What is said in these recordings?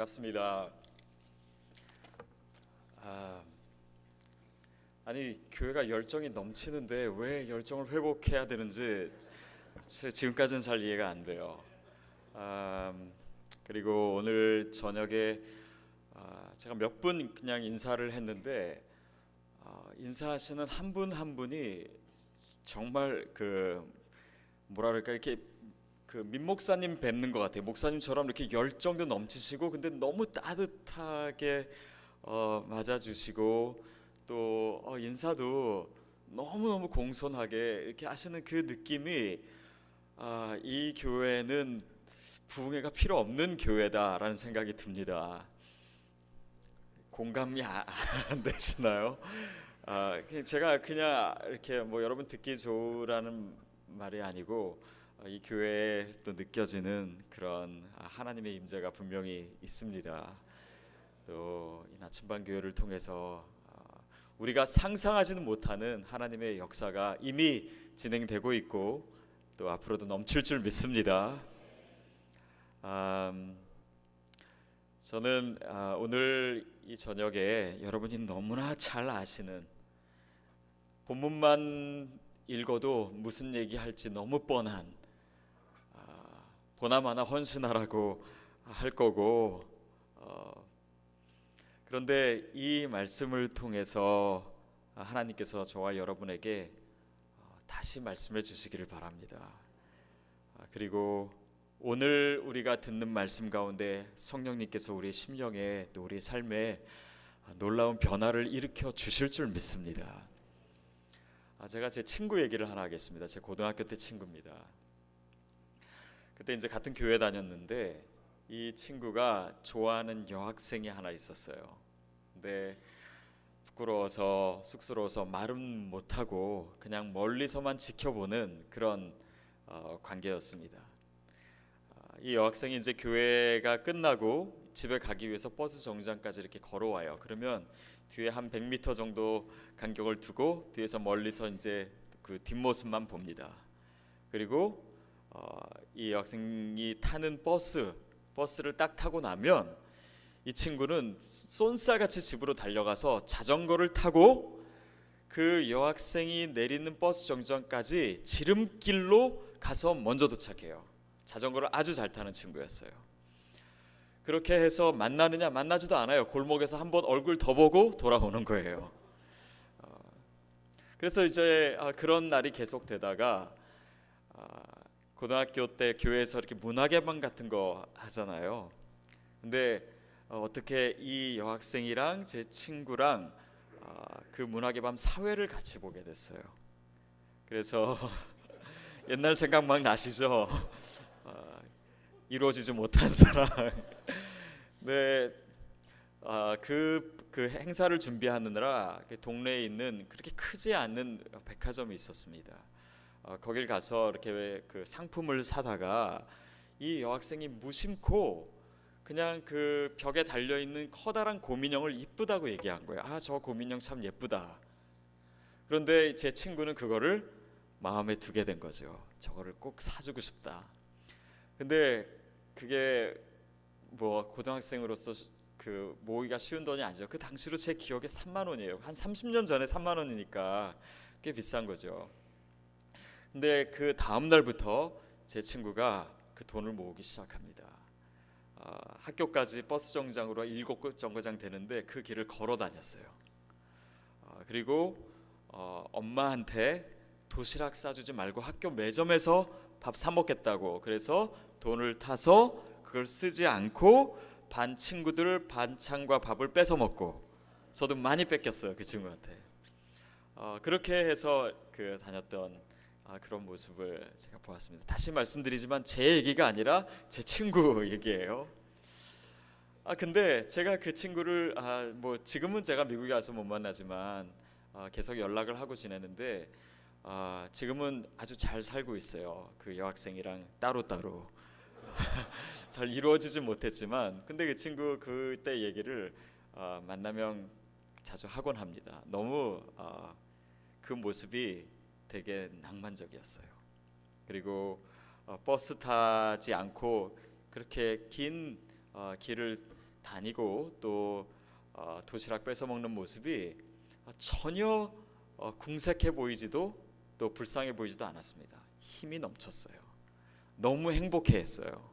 반갑습니다. 아니 교회가 열정이 넘치는데 왜 열정을 회복해야 되는지 지금까지는 잘 이해가 안 돼요. 그리고 오늘 저녁에 제가 몇 분 그냥 인사를 했는데 인사하시는 한 분 한 분이 정말 뭐라 그럴까 이렇게 민 목사님 뵙는 것 같아요. 목사님처럼 이렇게 열정도 넘치시고 근데 너무 따뜻하게 맞아주시고 또 인사도 너무너무 공손하게 이렇게 하시는 그 느낌이 이 교회는 부흥회가 필요 없는 교회다라는 생각이 듭니다. 공감이 안 되시나요? 제가 그냥 이렇게 여러분 듣기 좋으라는 말이 아니고 이 교회에 또 느껴지는 그런 하나님의 임재가 분명히 있습니다. 또 이 나침반 교회를 통해서 우리가 상상하지는 못하는 하나님의 역사가 이미 진행되고 있고 또 앞으로도 넘칠 줄 믿습니다. 저는 오늘 이 저녁에 여러분이 너무나 잘 아시는 본문만 읽어도 무슨 얘기할지 너무 뻔한 보나마나 헌신하라고 할 거고 그런데 이 말씀을 통해서 하나님께서 저와 여러분에게 다시 말씀해 주시기를 바랍니다. 그리고 오늘 우리가 듣는 말씀 가운데 성령님께서 우리의 심령에 또 우리의 삶에 놀라운 변화를 일으켜 주실 줄 믿습니다. 제가 제 친구 얘기를 하나 하겠습니다. 제 고등학교 때 친구입니다. 그때 이제 같은 교회 다녔는데 이 친구가 좋아하는 여학생이 하나 있었어요. 근데 부끄러워서 쑥스러워서 말은 못하고 그냥 멀리서만 지켜보는 그런 관계였습니다. 이 여학생이 이제 교회가 끝나고 집에 가기 위해서 버스 정류장까지 이렇게 걸어와요. 그러면 뒤에 한 100m 정도 간격을 두고 뒤에서 멀리서 이제 그 뒷모습만 봅니다. 그리고 이 여학생이 타는 버스를 딱 타고 나면 이 친구는 쏜살같이 집으로 달려가서 자전거를 타고 그 여학생이 내리는 버스 정류장까지 지름길로 가서 먼저 도착해요. 자전거를 아주 잘 타는 친구였어요. 그렇게 해서 만나느냐 만나지도 않아요. 골목에서 한번 얼굴 더 보고 돌아오는 거예요. 그래서 이제 그런 날이 계속되다가 고등학교 때 교회에서 이렇게 문화개방 같은 거 하잖아요. 근데 어떻게 이 여학생이랑 제 친구랑 그 문화개방 사회를 같이 보게 됐어요. 그래서 옛날 생각 막 나시죠? 이루어지지 못한 사랑. 네, 그 행사를 준비하느라 동네에 있는 그렇게 크지 않는 백화점이 있었습니다. 거길 가서 이렇게 그 상품을 사다가 이 여학생이 무심코 그냥 그 벽에 달려 있는 커다란 곰인형을 이쁘다고 얘기한 거예요. 저 곰인형 참 예쁘다. 그런데 제 친구는 그거를 마음에 두게 된 거죠. 저거를 꼭 사주고 싶다. 근데 그게 고등학생으로서 그 모으기가 쉬운 돈이 아니죠. 그 당시로 제 기억에 3만 원이에요. 한 30년 전에 3만 원이니까 꽤 비싼 거죠. 근데 그 다음 날부터 제 친구가 그 돈을 모으기 시작합니다. 학교까지 버스 정류장으로 7정거장 되는데 그 길을 걸어 다녔어요. 그리고 엄마한테 도시락 싸주지 말고 학교 매점에서 밥 사 먹겠다고 그래서 돈을 타서 그걸 쓰지 않고 반 친구들 반찬과 밥을 뺏어 먹고 저도 많이 뺏겼어요. 그 친구한테. 그렇게 해서 다녔던 그런 모습을 제가 보았습니다. 다시 말씀드리지만 제 얘기가 아니라 제 친구 얘기예요. 근데 제가 그 친구를 지금은 제가 미국에 와서 못 만나지만 계속 연락을 하고 지내는데 지금은 아주 잘 살고 있어요. 그 여학생이랑 따로따로. 잘 이루어지지 못했지만 근데 그 친구 그때 얘기를 만나면 자주 하곤 합니다. 너무 그 모습이 되게 낭만적이었어요. 그리고 버스 타지 않고 그렇게 긴 길을 다니고 또 도시락 뺏어 먹는 모습이 전혀 궁색해 보이지도 또 불쌍해 보이지도 않았습니다. 힘이 넘쳤어요. 너무 행복해했어요.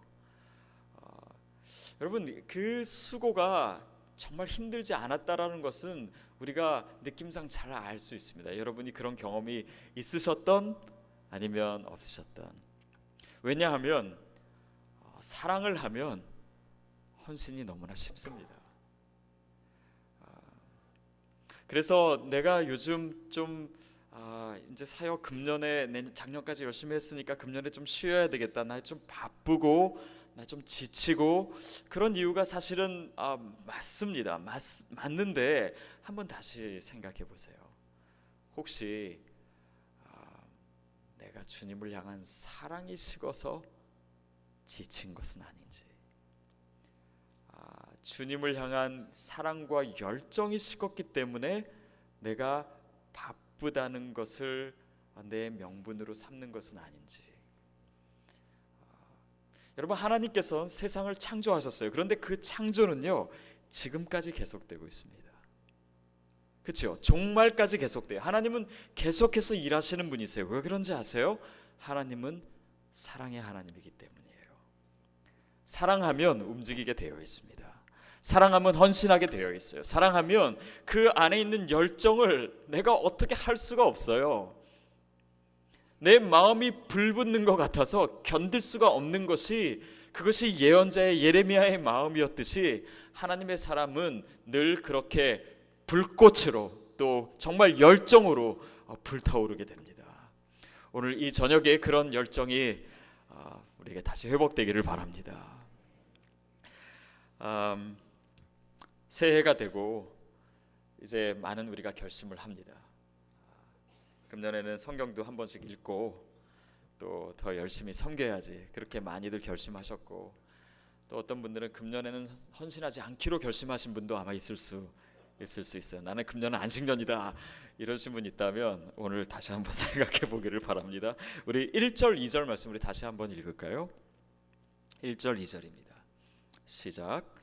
여러분, 그 수고가 정말 힘들지 않았다라는 것은 우리가 느낌상 잘 알 수 있습니다. 여러분이 그런 경험이 있으셨던 아니면 없으셨던. 왜냐하면 사랑을 하면 헌신이 너무나 쉽습니다. 그래서 내가 요즘 좀 이제 사역 금년에 작년까지 열심히 했으니까 금년에 좀 쉬어야 되겠다. 나 좀 바쁘고 나 좀 지치고 그런 이유가 사실은 맞습니다. 맞는데 한번 다시 생각해 보세요. 혹시 내가 주님을 향한 사랑이 식어서 지친 것은 아닌지, 주님을 향한 사랑과 열정이 식었기 때문에 내가 바쁘다는 것을 내 명분으로 삼는 것은 아닌지. 여러분, 하나님께서 세상을 창조하셨어요. 그런데 그 창조는요 지금까지 계속되고 있습니다. 그렇죠? 종말까지 계속돼요. 하나님은 계속해서 일하시는 분이세요. 왜 그런지 아세요? 하나님은 사랑의 하나님이기 때문이에요. 사랑하면 움직이게 되어 있습니다. 사랑하면 헌신하게 되어 있어요. 사랑하면 그 안에 있는 열정을 내가 어떻게 할 수가 없어요. 내 마음이 불붙는 것 같아서 견딜 수가 없는 것이, 그것이 예언자의 예레미야의 마음이었듯이 하나님의 사람은 늘 그렇게 불꽃으로 또 정말 열정으로 불타오르게 됩니다. 오늘 이 저녁에 그런 열정이 우리에게 다시 회복되기를 바랍니다. 새해가 되고 이제 많은 우리가 결심을 합니다. 금년에는 성경도 한 번씩 읽고 또 더 열심히 섬겨야지, 그렇게 많이들 결심하셨고, 또 어떤 분들은 금년에는 헌신하지 않기로 결심하신 분도 아마 있을 수 있어요. 나는 금년은 안식년이다 이러신 분 있다면 오늘 다시 한번 생각해 보기를 바랍니다. 우리 1절 2절 말씀 우리 다시 한번 읽을까요? 1절 2절입니다. 시작.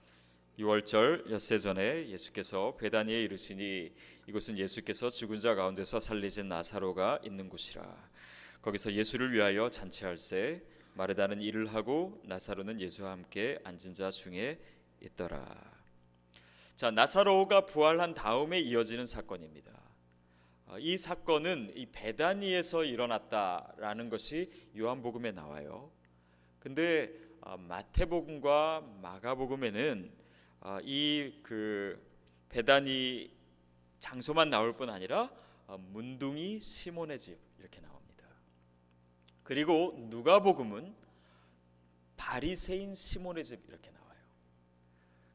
6월절 엿새 전에 예수께서 베다니에 이르시니 이곳은 예수께서 죽은 자 가운데서 살리신 나사로가 있는 곳이라. 거기서 예수를 위하여 잔치할세 마르다는 일을 하고 나사로는 예수와 함께 앉은 자 중에 있더라. 자, 나사로가 부활한 다음에 이어지는 사건입니다. 이 사건은 이 베다니에서 일어났다라는 것이 요한복음에 나와요. 근데 마태복음과 마가복음에는 이 그 베다니 장소만 나올 뿐 아니라 문둥이 시몬의 집 이렇게 나옵니다. 그리고 누가복음은 바리새인 시몬의 집 이렇게 나와요.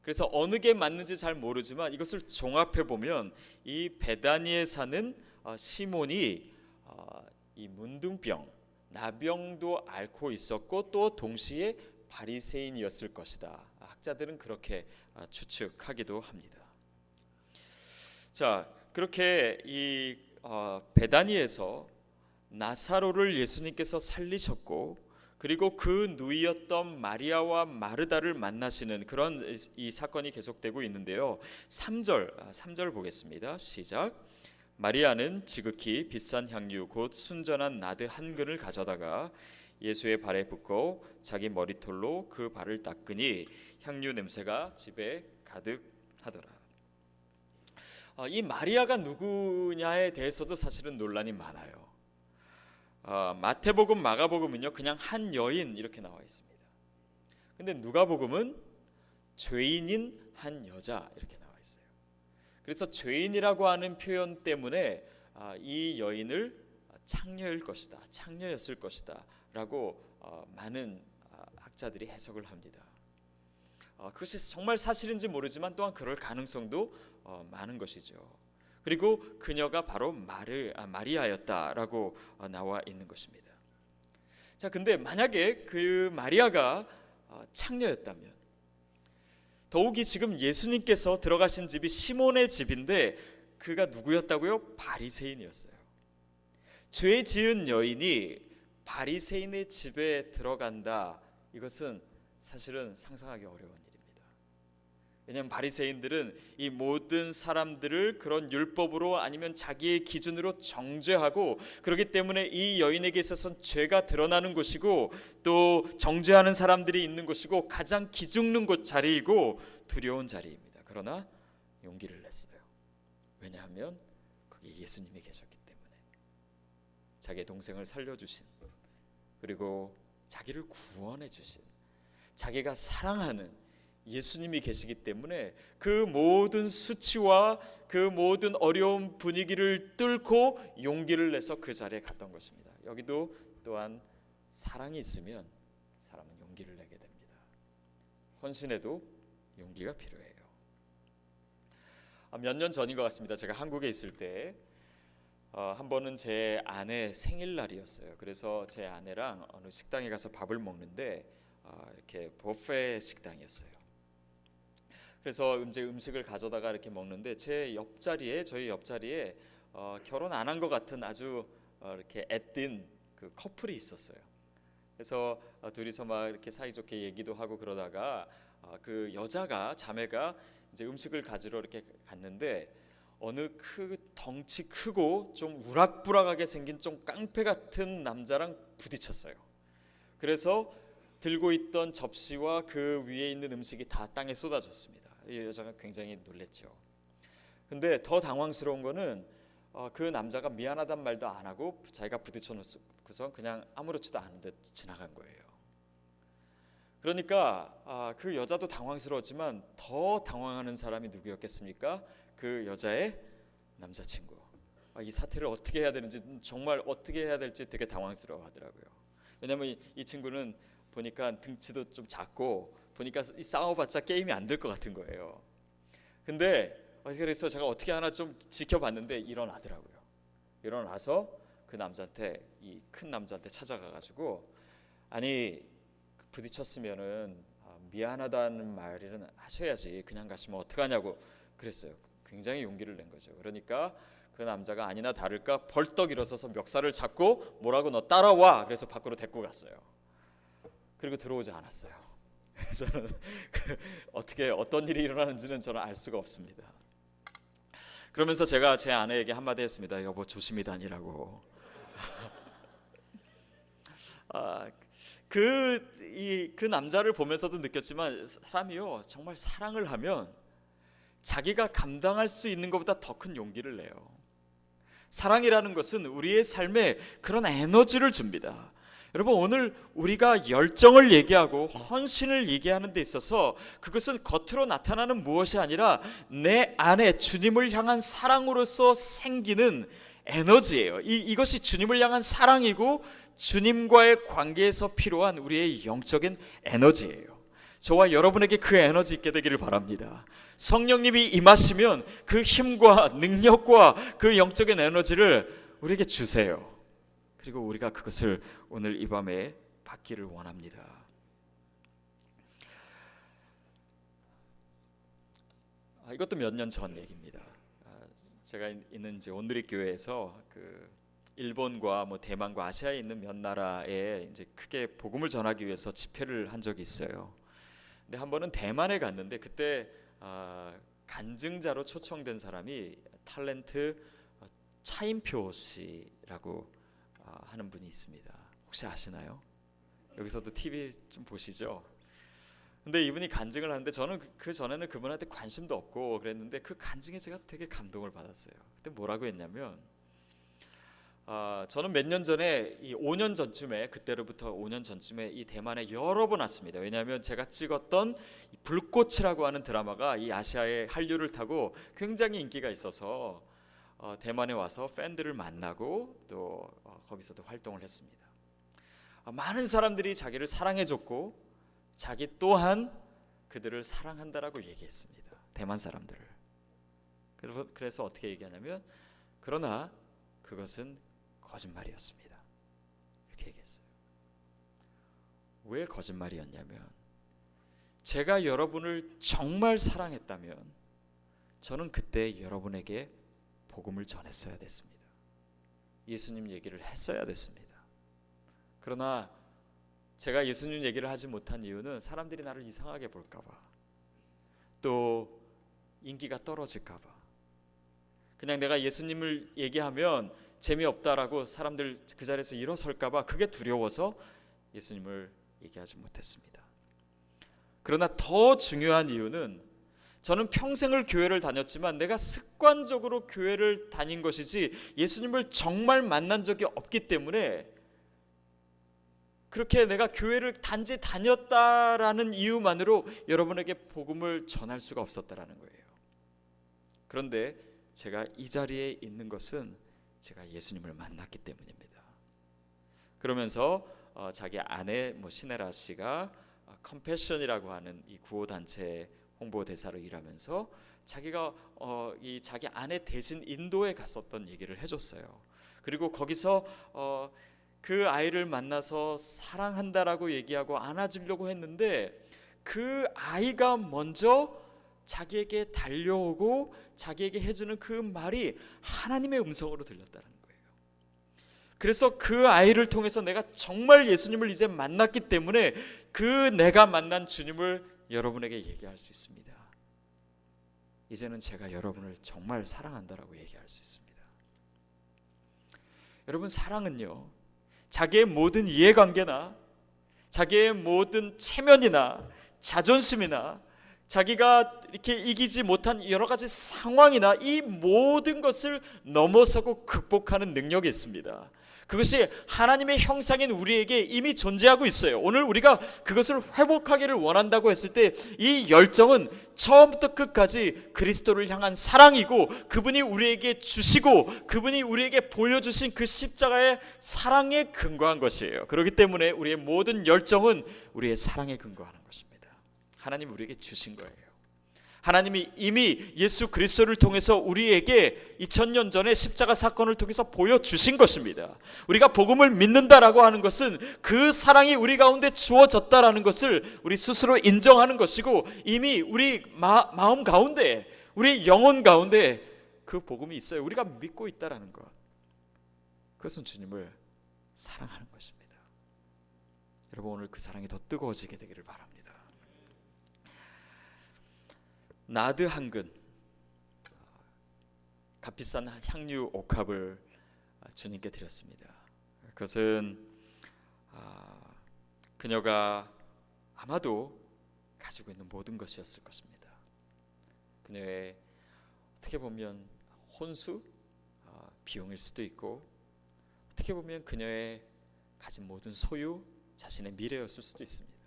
그래서 어느 게 맞는지 잘 모르지만 이것을 종합해 보면 이 베다니에 사는 시몬이 이 문둥병, 나병도 앓고 있었고 또 동시에 바리새인이었을 것이다. 학자들은 그렇게 추측하기도 합니다. 자, 그렇게 이 베다니에서 나사로를 예수님께서 살리셨고, 그리고 그 누이였던 마리아와 마르다를 만나시는 그런 이 사건이 계속되고 있는데요. 3절 보겠습니다. 시작. 마리아는 지극히 비싼 향유 곧 순전한 나드 한 근을 가져다가 예수의 발에 붓고 자기 머리털로 그 발을 닦으니 향유 냄새가 집에 가득하더라. 이 마리아가 누구냐에 대해서도 사실은 논란이 많아요. 마태복음, 마가복음은요 그냥 한 여인 이렇게 나와 있습니다. 근데 누가복음은 죄인인 한 여자 이렇게 나와 있어요. 그래서 죄인이라고 하는 표현 때문에 이 여인을 창녀일 것이다, 창녀였을 것이다 라고 많은 학자들이 해석을 합니다. 그것이 정말 사실인지 모르지만 또한 그럴 가능성도 많은 것이죠. 그리고 그녀가 바로 마리아였다라고 나와 있는 것입니다. 자, 근데 만약에 그 마리아가 창녀였다면, 더욱이 지금 예수님께서 들어가신 집이 시몬의 집인데 그가 누구였다고요? 바리새인이었어요. 죄 지은 여인이 바리새인의 집에 들어간다, 이것은 사실은 상상하기 어려운 일입니다. 왜냐하면 바리새인들은 이 모든 사람들을 그런 율법으로 아니면 자기의 기준으로 정죄하고, 그렇기 때문에 이 여인에게 있어서는 죄가 드러나는 곳이고 또 정죄하는 사람들이 있는 곳이고 가장 기죽는 곳 자리이고 두려운 자리입니다. 그러나 용기를 냈어요. 왜냐하면 거기 예수님이 계셨기 때문에. 자기의 동생을 살려주신, 그리고 자기를 구원해 주신, 자기가 사랑하는 예수님이 계시기 때문에 그 모든 수치와 그 모든 어려운 분위기를 뚫고 용기를 내서 그 자리에 갔던 것입니다. 여기도 또한 사랑이 있으면 사람은 용기를 내게 됩니다. 헌신에도 용기가 필요해요. 몇 년 전인 것 같습니다. 제가 한국에 있을 때 한 번은 제 아내 생일날이었어요. 그래서 제 아내랑 어느 식당에 가서 밥을 먹는데 이렇게 뷔페 식당이었어요. 그래서 이제 음식을 가져다가 이렇게 먹는데 저희 옆자리에 결혼 안 한 것 같은 아주 이렇게 애띤 그 커플이 있었어요. 그래서 둘이서 막 이렇게 사이좋게 얘기도 하고 그러다가 그 자매가 이제 음식을 가지러 이렇게 갔는데 어느 덩치 크고 좀 우락부락하게 생긴 좀 깡패 같은 남자랑 부딪혔어요. 그래서 들고 있던 접시와 그 위에 있는 음식이 다 땅에 쏟아졌습니다. 이 여자가 굉장히 놀랬죠. 근데 더 당황스러운 거는 그 남자가 미안하단 말도 안 하고 자기가 부딪혀놓고서 그냥 아무렇지도 않은 듯 지나간 거예요. 그러니까 그 여자도 당황스러웠지만 더 당황하는 사람이 누구였겠습니까? 그 여자의 남자친구. 이 사태를 어떻게 해야 되는지, 정말 어떻게 해야 될지 되게 당황스러워하더라고요. 왜냐하면 이 친구는 보니까 등치도 좀 작고 보니까 싸워봤자 게임이 안 될 것 같은 거예요. 근데 그래서 제가 어떻게 하나 좀 지켜봤는데 일어나더라고요. 일어나서 그 남자한테, 이 큰 남자한테 찾아가가지고, 아니 부딪혔으면은 미안하다는 말은 하셔야지, 그냥 가시면 어떡하냐고 그랬어요. 굉장히 용기를 낸 거죠. 그러니까 그 남자가 아니나 다를까 벌떡 일어서서 멱살을 잡고 뭐라고, 너 따라와, 그래서 밖으로 데리고 갔어요. 그리고 들어오지 않았어요. 저는 어떤 일이 일어나는지는 저는 알 수가 없습니다. 그러면서 제가 제 아내에게 한마디 했습니다. 여보, 조심히 다니라고. 그 남자를 보면서도 느꼈지만, 사람이요 정말 사랑을 하면 자기가 감당할 수 있는 것보다 더 큰 용기를 내요. 사랑이라는 것은 우리의 삶에 그런 에너지를 줍니다. 여러분, 오늘 우리가 열정을 얘기하고 헌신을 얘기하는 데 있어서 그것은 겉으로 나타나는 무엇이 아니라 내 안에 주님을 향한 사랑으로서 생기는 에너지예요. 이것이 주님을 향한 사랑이고 주님과의 관계에서 필요한 우리의 영적인 에너지예요. 저와 여러분에게 그 에너지 있게 되기를 바랍니다. 성령님이 임하시면 그 힘과 능력과 그 영적인 에너지를 우리에게 주세요. 그리고 우리가 그것을 오늘 이 밤에 받기를 원합니다. 이것도 몇 년 전 얘기입니다. 제가 있는 이제 온누리 교회에서 그 일본과 대만과 아시아에 있는 몇 나라에 이제 크게 복음을 전하기 위해서 집회를 한 적이 있어요. 근데 한 번은 대만에 갔는데 그때 간증자로 초청된 사람이 탤런트 차인표 씨라고 하는 분이 있습니다. 혹시 아시나요? 여기서도 TV 좀 보시죠. 근데 이분이 간증을 하는데 저는 그 전에는 그분한테 관심도 없고 그랬는데 그 간증에 제가 되게 감동을 받았어요. 그때 뭐라고 했냐면, 저는 몇 년 전에, 5년 전쯤에, 그때로부터 5년 전쯤에 이 대만에 여러 번 왔습니다. 왜냐하면 제가 찍었던 불꽃이라고 하는 드라마가 이 아시아의 한류를 타고 굉장히 인기가 있어서 대만에 와서 팬들을 만나고 또 거기서도 활동을 했습니다. 많은 사람들이 자기를 사랑해줬고 자기 또한 그들을 사랑한다라고 얘기했습니다. 대만 사람들을. 그래서 어떻게 얘기하냐면, 그러나 그것은 거짓말이었습니다. 이렇게 얘기했어요. 왜 거짓말이었냐면, 제가 여러분을 정말 사랑했다면 저는 그때 여러분에게 복음을 전했어야 됐습니다. 예수님 얘기를 했어야 됐습니다. 그러나 제가 예수님 얘기를 하지 못한 이유는 사람들이 나를 이상하게 볼까 봐, 또 인기가 떨어질까 봐, 그냥 내가 예수님을 얘기하면 재미없다라고 사람들 그 자리에서 일어설까 봐 그게 두려워서 예수님을 얘기하지 못했습니다. 그러나 더 중요한 이유는 저는 평생을 교회를 다녔지만 내가 습관적으로 교회를 다닌 것이지 예수님을 정말 만난 적이 없기 때문에 그렇게 내가 교회를 단지 다녔다라는 이유만으로 여러분에게 복음을 전할 수가 없었다라는 거예요. 그런데 제가 이 자리에 있는 것은 제가 예수님을 만났기 때문입니다. 그러면서 자기 아내 시네라 씨가 컴패션이라고 하는 이 구호 단체 홍보 대사로 일하면서 자기가 이 자기 아내 대신 인도에 갔었던 얘기를 해줬어요. 그리고 거기서 그 아이를 만나서 사랑한다라고 얘기하고 안아주려고 했는데 그 아이가 먼저 자기에게 달려오고 자기에게 해주는 그 말이 하나님의 음성으로 들렸다는 거예요. 그래서 그 아이를 통해서 내가 정말 예수님을 이제 만났기 때문에 그 내가 만난 주님을 여러분에게 얘기할 수 있습니다. 이제는 제가 여러분을 정말 사랑한다라고 얘기할 수 있습니다. 여러분, 사랑은요, 자기의 모든 이해관계나 자기의 모든 체면이나 자존심이나 자기가 이렇게 이기지 못한 여러 가지 상황이나 이 모든 것을 넘어서고 극복하는 능력이 있습니다. 그것이 하나님의 형상인 우리에게 이미 존재하고 있어요. 오늘 우리가 그것을 회복하기를 원한다고 했을 때 이 열정은 처음부터 끝까지 그리스도를 향한 사랑이고 그분이 우리에게 주시고 그분이 우리에게 보여주신 그 십자가의 사랑에 근거한 것이에요. 그렇기 때문에 우리의 모든 열정은 우리의 사랑에 근거하는 것입니다. 하나님 우리에게 주신 거예요. 하나님이 이미 예수 그리스도를 통해서 우리에게 2000년 전에 십자가 사건을 통해서 보여주신 것입니다. 우리가 복음을 믿는다라고 하는 것은 그 사랑이 우리 가운데 주어졌다라는 것을 우리 스스로 인정하는 것이고 이미 우리 마음 가운데 우리 영혼 가운데 그 복음이 있어요. 우리가 믿고 있다라는 것, 그것은 주님을 사랑하는 것입니다. 여러분, 오늘 그 사랑이 더 뜨거워지게 되기를 바랍니다. 나드 한근, 값비싼 향유 옥합을 주님께 드렸습니다. 그것은 그녀가 아마도 가지고 있는 모든 것이었을 것입니다. 그녀의 어떻게 보면 혼수, 비용일 수도 있고 어떻게 보면 그녀의 가진 모든 소유, 자신의 미래였을 수도 있습니다.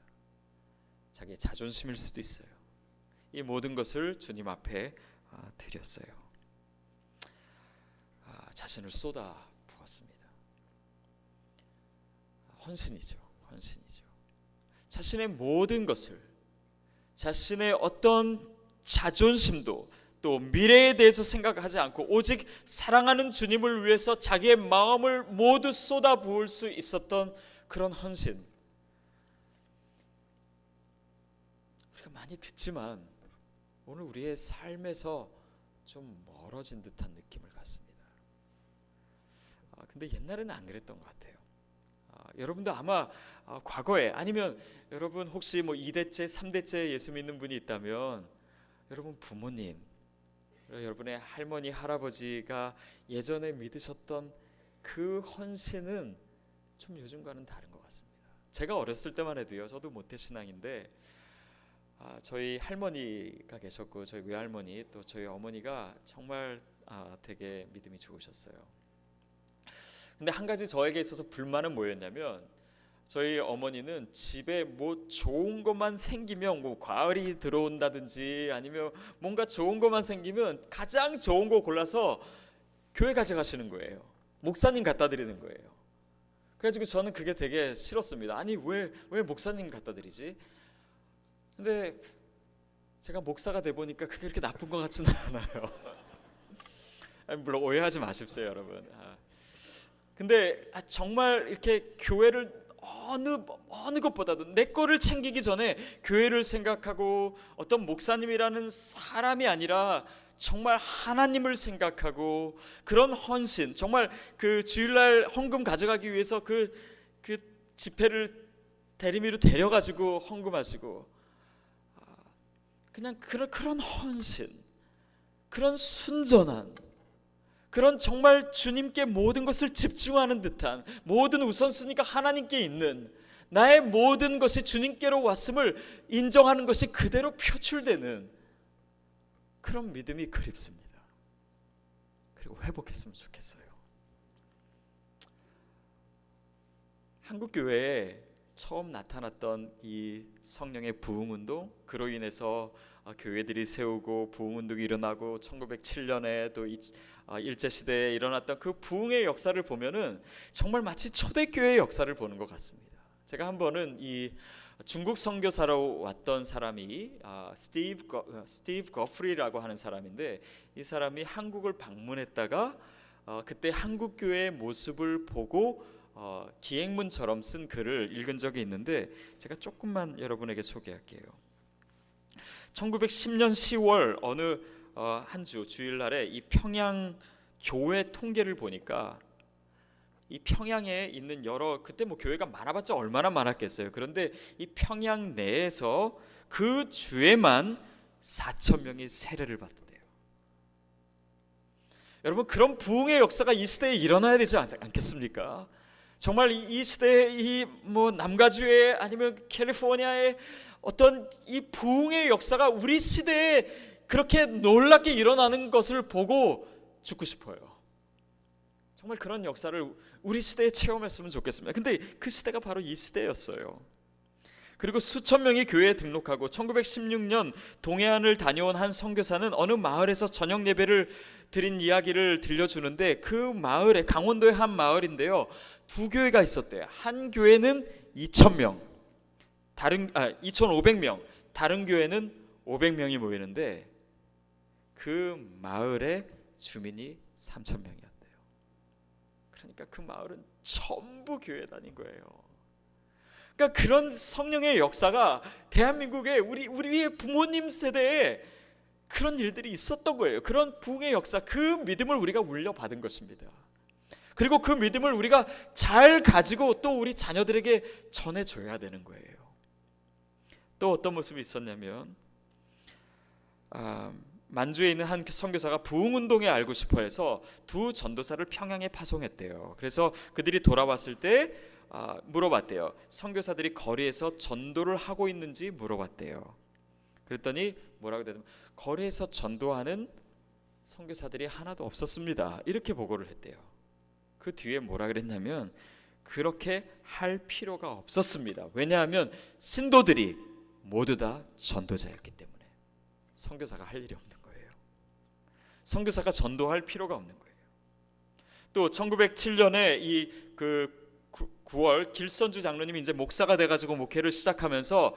자기의 자존심일 수도 있어요. 이 모든 것을 주님 앞에 드렸어요. 자신을 쏟아 부었습니다. 헌신이죠. 자신의 모든 것을, 자신의 어떤 자존심도 또 미래에 대해서 생각하지 않고 오직 사랑하는 주님을 위해서 자기의 마음을 모두 쏟아 부을 수 있었던 그런 헌신. 우리가 많이 듣지만 오늘 우리의 삶에서 좀 멀어진 듯한 느낌을 갖습니다. 근데 옛날에는 안 그랬던 것 같아요. 여러분도 아마 과거에 아니면 여러분 혹시 2대째, 3대째 예수 믿는 분이 있다면 여러분 부모님, 여러분의 할머니, 할아버지가 예전에 믿으셨던 그 헌신은 좀 요즘과는 다른 것 같습니다. 제가 어렸을 때만 해도요, 저도 모태신앙인데 저희 할머니가 계셨고 저희 외할머니 또 저희 어머니가 정말 되게 믿음이 좋으셨어요. 근데 한 가지 저에게 있어서 불만은 뭐였냐면 저희 어머니는 집에 좋은 것만 생기면 과일이 들어온다든지 아니면 뭔가 좋은 것만 생기면 가장 좋은 거 골라서 교회 가져가시는 거예요. 목사님 갖다 드리는 거예요. 그래가지고 저는 그게 되게 싫었습니다. 아니 왜 목사님 갖다 드리지? 근데 제가 목사가 돼 보니까 그게 그렇게 나쁜 것 같지는 않아요. 물론 오해하지 마십시오, 여러분. 근데 정말 이렇게 교회를 어느 것보다도 내 거를 챙기기 전에 교회를 생각하고 어떤 목사님이라는 사람이 아니라 정말 하나님을 생각하고 그런 헌신, 정말 그 주일날 헌금 가져가기 위해서 그 집회를 대리미로 데려가지고 헌금하시고 그냥 그런 헌신, 그런 순전한, 그런 정말 주님께 모든 것을 집중하는 듯한, 모든 우선순위가 하나님께 있는, 나의 모든 것이 주님께로 왔음을 인정하는 것이 그대로 표출되는 그런 믿음이 그립습니다. 그리고 회복했으면 좋겠어요. 한국 교회에 처음 나타났던 이 성령의 부흥운동, 그로 인해서 교회들이 세우고 부흥운동이 일어나고 1907년에 또 일제시대에 일어났던 그 부흥의 역사를 보면은 정말 마치 초대교회의 역사를 보는 것 같습니다. 제가 한 번은 이 중국 선교사로 왔던 사람이 스티브 거프리라고 하는 사람인데, 이 사람이 한국을 방문했다가 그때 한국 교회의 모습을 보고 기행문처럼 쓴 글을 읽은 적이 있는데, 제가 조금만 여러분에게 소개할게요. 1910년 10월 어느 한 주일날에 이 평양 교회 통계를 보니까, 이 평양에 있는 그때 뭐 교회가 많아봤자 얼마나 많았겠어요. 그런데 이 평양 내에서 그 주에만 4,000명이 세례를 받았대요. 여러분, 그런 부흥의 역사가 이 시대에 일어나야 되지 않겠습니까? 정말 이 시대에 이 뭐 남가주에 아니면 캘리포니아의 어떤 이 부흥의 역사가 우리 시대에 그렇게 놀랍게 일어나는 것을 보고 죽고 싶어요. 정말 그런 역사를 우리 시대에 체험했으면 좋겠습니다. 근데 그 시대가 바로 이 시대였어요. 그리고 수천 명이 교회에 등록하고 1916년 동해안을 다녀온 한 선교사는 어느 마을에서 저녁 예배를 드린 이야기를 들려주는데, 그 마을에, 강원도의 한 마을인데요, 두 교회가 있었대요. 한 교회는 2,000명, 2,500명, 다른 교회는 500명이 모이는데 그 마을의 주민이 3,000명이었대요. 그러니까 그 마을은 전부 교회 다닌 거예요. 그러니까 그런 성령의 역사가 대한민국에 우리의 부모님 세대에 그런 일들이 있었던 거예요. 그런 부흥의 역사, 그 믿음을 우리가 물려받은 것입니다. 그리고 그 믿음을 우리가 잘 가지고 또 우리 자녀들에게 전해줘야 되는 거예요. 또 어떤 모습이 있었냐면, 만주에 있는 한 선교사가 부흥운동에 알고 싶어해서 두 전도사를 평양에 파송했대요. 그래서 그들이 돌아왔을 때 물어봤대요. 선교사들이 거리에서 전도를 하고 있는지 물어봤대요. 그랬더니 뭐라고 되냐면, 거리에서 전도하는 선교사들이 하나도 없었습니다, 이렇게 보고를 했대요. 그 뒤에 뭐라 그랬냐면, 그렇게 할 필요가 없었습니다. 왜냐하면 신도들이 모두 다 전도자였기 때문에 선교사가 할 일이 없는 거예요. 선교사가 전도할 필요가 없는 거예요. 또 1907년에 이 9월 길선주 장로님이 이제 목사가 돼가지고 목회를 시작하면서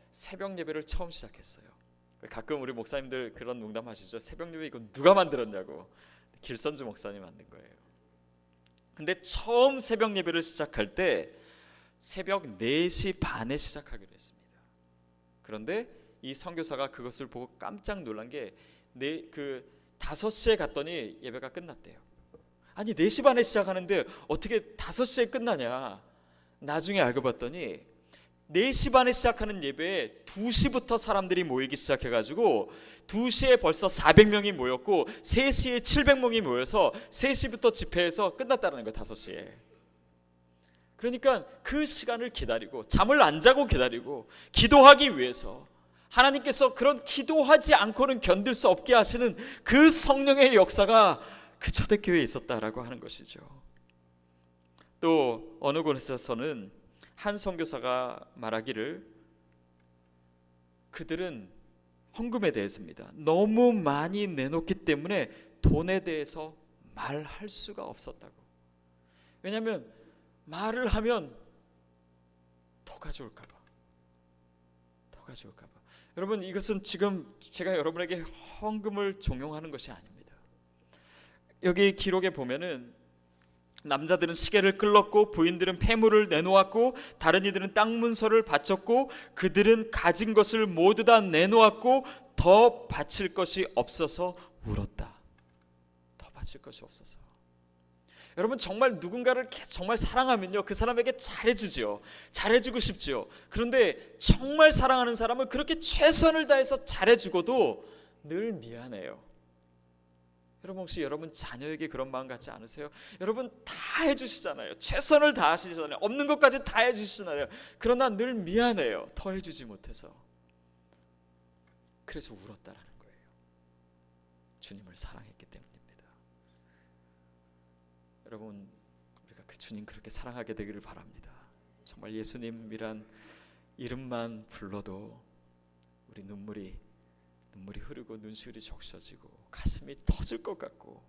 새벽 예배를 처음 시작했어요. 가끔 우리 목사님들 그런 농담하시죠. 새벽 예배 이거 누가 만들었냐고. 길선주 목사님 만든 거예요. 근데 처음 새벽 예배를 시작할 때 새벽 4시 반에 시작하기로 했습니다. 그런데 이 선교사가 그것을 보고 깜짝 놀란 게 5시에 갔더니 예배가 끝났대요. 아니 4시 반에 시작하는데 어떻게 5시에 끝나냐. 나중에 알고 봤더니 4시 반에 시작하는 예배에 2시부터 사람들이 모이기 시작해가지고 2시에 벌써 400명이 모였고 3시에 700명이 모여서 3시부터 집회해서 끝났다는 거예요. 5시에. 그러니까 그 시간을 기다리고 잠을 안 자고 기다리고 기도하기 위해서, 하나님께서 그런 기도하지 않고는 견딜 수 없게 하시는 그 성령의 역사가 그 초대교회에 있었다라고 하는 것이죠. 또 어느 곳에서는 한 선교사가 말하기를, 그들은 헌금에 대해서입니다, 너무 많이 내놓기 때문에 돈에 대해서 말할 수가 없었다고. 왜냐하면 말을 하면 더 가져올까 봐. 여러분, 이것은 지금 제가 여러분에게 헌금을 종용하는 것이 아닙니다. 여기 기록에 보면은 남자들은 시계를 끌렀고 부인들은 폐물을 내놓았고 다른 이들은 땅 문서를 바쳤고 그들은 가진 것을 모두 다 내놓았고 더 바칠 것이 없어서 울었다. 더 바칠 것이 없어서. 여러분 정말 누군가를 정말 사랑하면요 그 사람에게 잘해주지요. 잘해주고 싶지요. 그런데 정말 사랑하는 사람은 그렇게 최선을 다해서 잘해주고도 늘 미안해요. 여러분 혹시 여러분 자녀에게 그런 마음 갖지 않으세요? 여러분 다 해주시잖아요. 최선을 다하시잖아요. 없는 것까지 다 해주시잖아요. 그러나 늘 미안해요. 더 해주지 못해서. 그래서 울었다라는 거예요. 주님을 사랑했기 때문입니다. 여러분 우리가 그 주님 그렇게 사랑하게 되기를 바랍니다. 정말 예수님이란 이름만 불러도 우리 눈물이 흐르고 눈시울이 적셔지고 가슴이 터질 것 같고,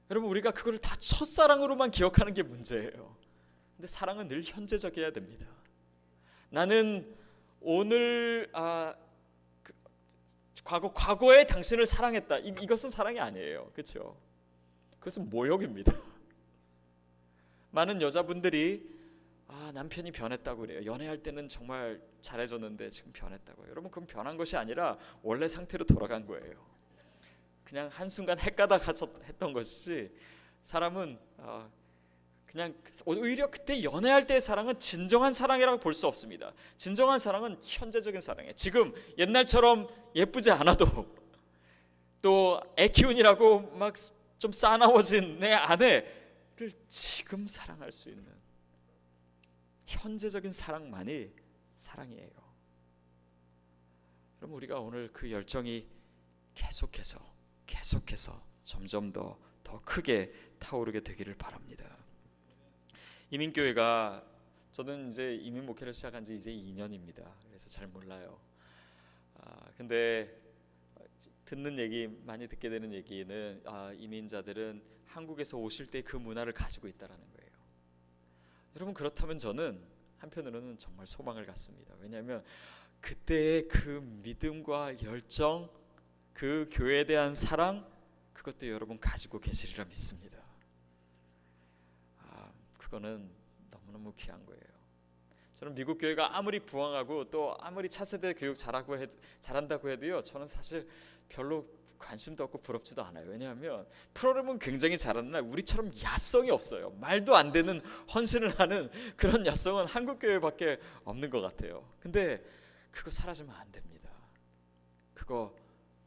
여러분 우리가 그거를 다 첫사랑으로만 기억하는 게 문제예요. 근데 사랑은 늘 현재적이어야 됩니다. 나는 오늘 과거에 당신을 사랑했다. 이것은 사랑이 아니에요. 그렇죠? 그것은 모욕입니다. 많은 여자분들이 남편이 변했다고 그래요. 연애할 때는 정말 잘해줬는데 지금 변했다고. 여러분 그건 변한 것이 아니라 원래 상태로 돌아간 거예요. 그냥 한순간 헷가다 했던 것이지, 사람은 그냥 오히려 그때 연애할 때의 사랑은 진정한 사랑이라고 볼 수 없습니다. 진정한 사랑은 현재적인 사랑이에요. 지금 옛날처럼 예쁘지 않아도 또 애 키운이라고 막 좀 싸나워진 내 아내를 지금 사랑할 수 있는 현재적인 사랑만이 사랑이에요. 그럼 우리가 오늘 그 열정이 계속해서 점점 더 크게 타오르게 되기를 바랍니다. 이민교회가, 저는 이제 이민 목회를 시작한 지 이제 2년입니다. 그래서 잘 몰라요. 근데 많이 듣게 되는 얘기는 이민자들은 한국에서 오실 때 그 문화를 가지고 있다라는 거예요. 여러분 그렇다면 저는 한편으로는 정말 소망을 갖습니다. 왜냐하면 그때의 그 믿음과 열정, 그 교회에 대한 사랑, 그것도 여러분 가지고 계시리라 믿습니다. 그거는 너무너무 귀한 거예요. 저는 미국 교회가 아무리 부흥하고 또 아무리 차세대 교육 잘한다고 해도요, 저는 사실 별로 관심도 없고 부럽지도 않아요. 왜냐하면 프로그램은 굉장히 잘하는 우리처럼 야성이 없어요. 말도 안 되는 헌신을 하는 그런 야성은 한국 교회밖에 없는 것 같아요. 근데 그거 사라지면 안 됩니다. 그거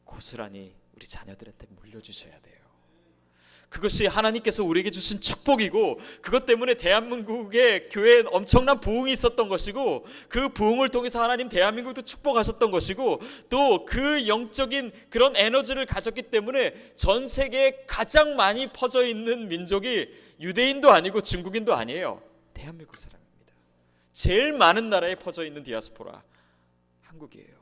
고스란히 우리 자녀들한테 물려주셔야 돼요. 그것이 하나님께서 우리에게 주신 축복이고, 그것 때문에 대한민국의 교회에 엄청난 부흥이 있었던 것이고, 그 부흥을 통해서 하나님 대한민국도 축복하셨던 것이고, 또 그 영적인 그런 에너지를 가졌기 때문에 전 세계에 가장 많이 퍼져 있는 민족이 유대인도 아니고 중국인도 아니에요. 대한민국 사람입니다. 제일 많은 나라에 퍼져 있는 디아스포라 한국이에요.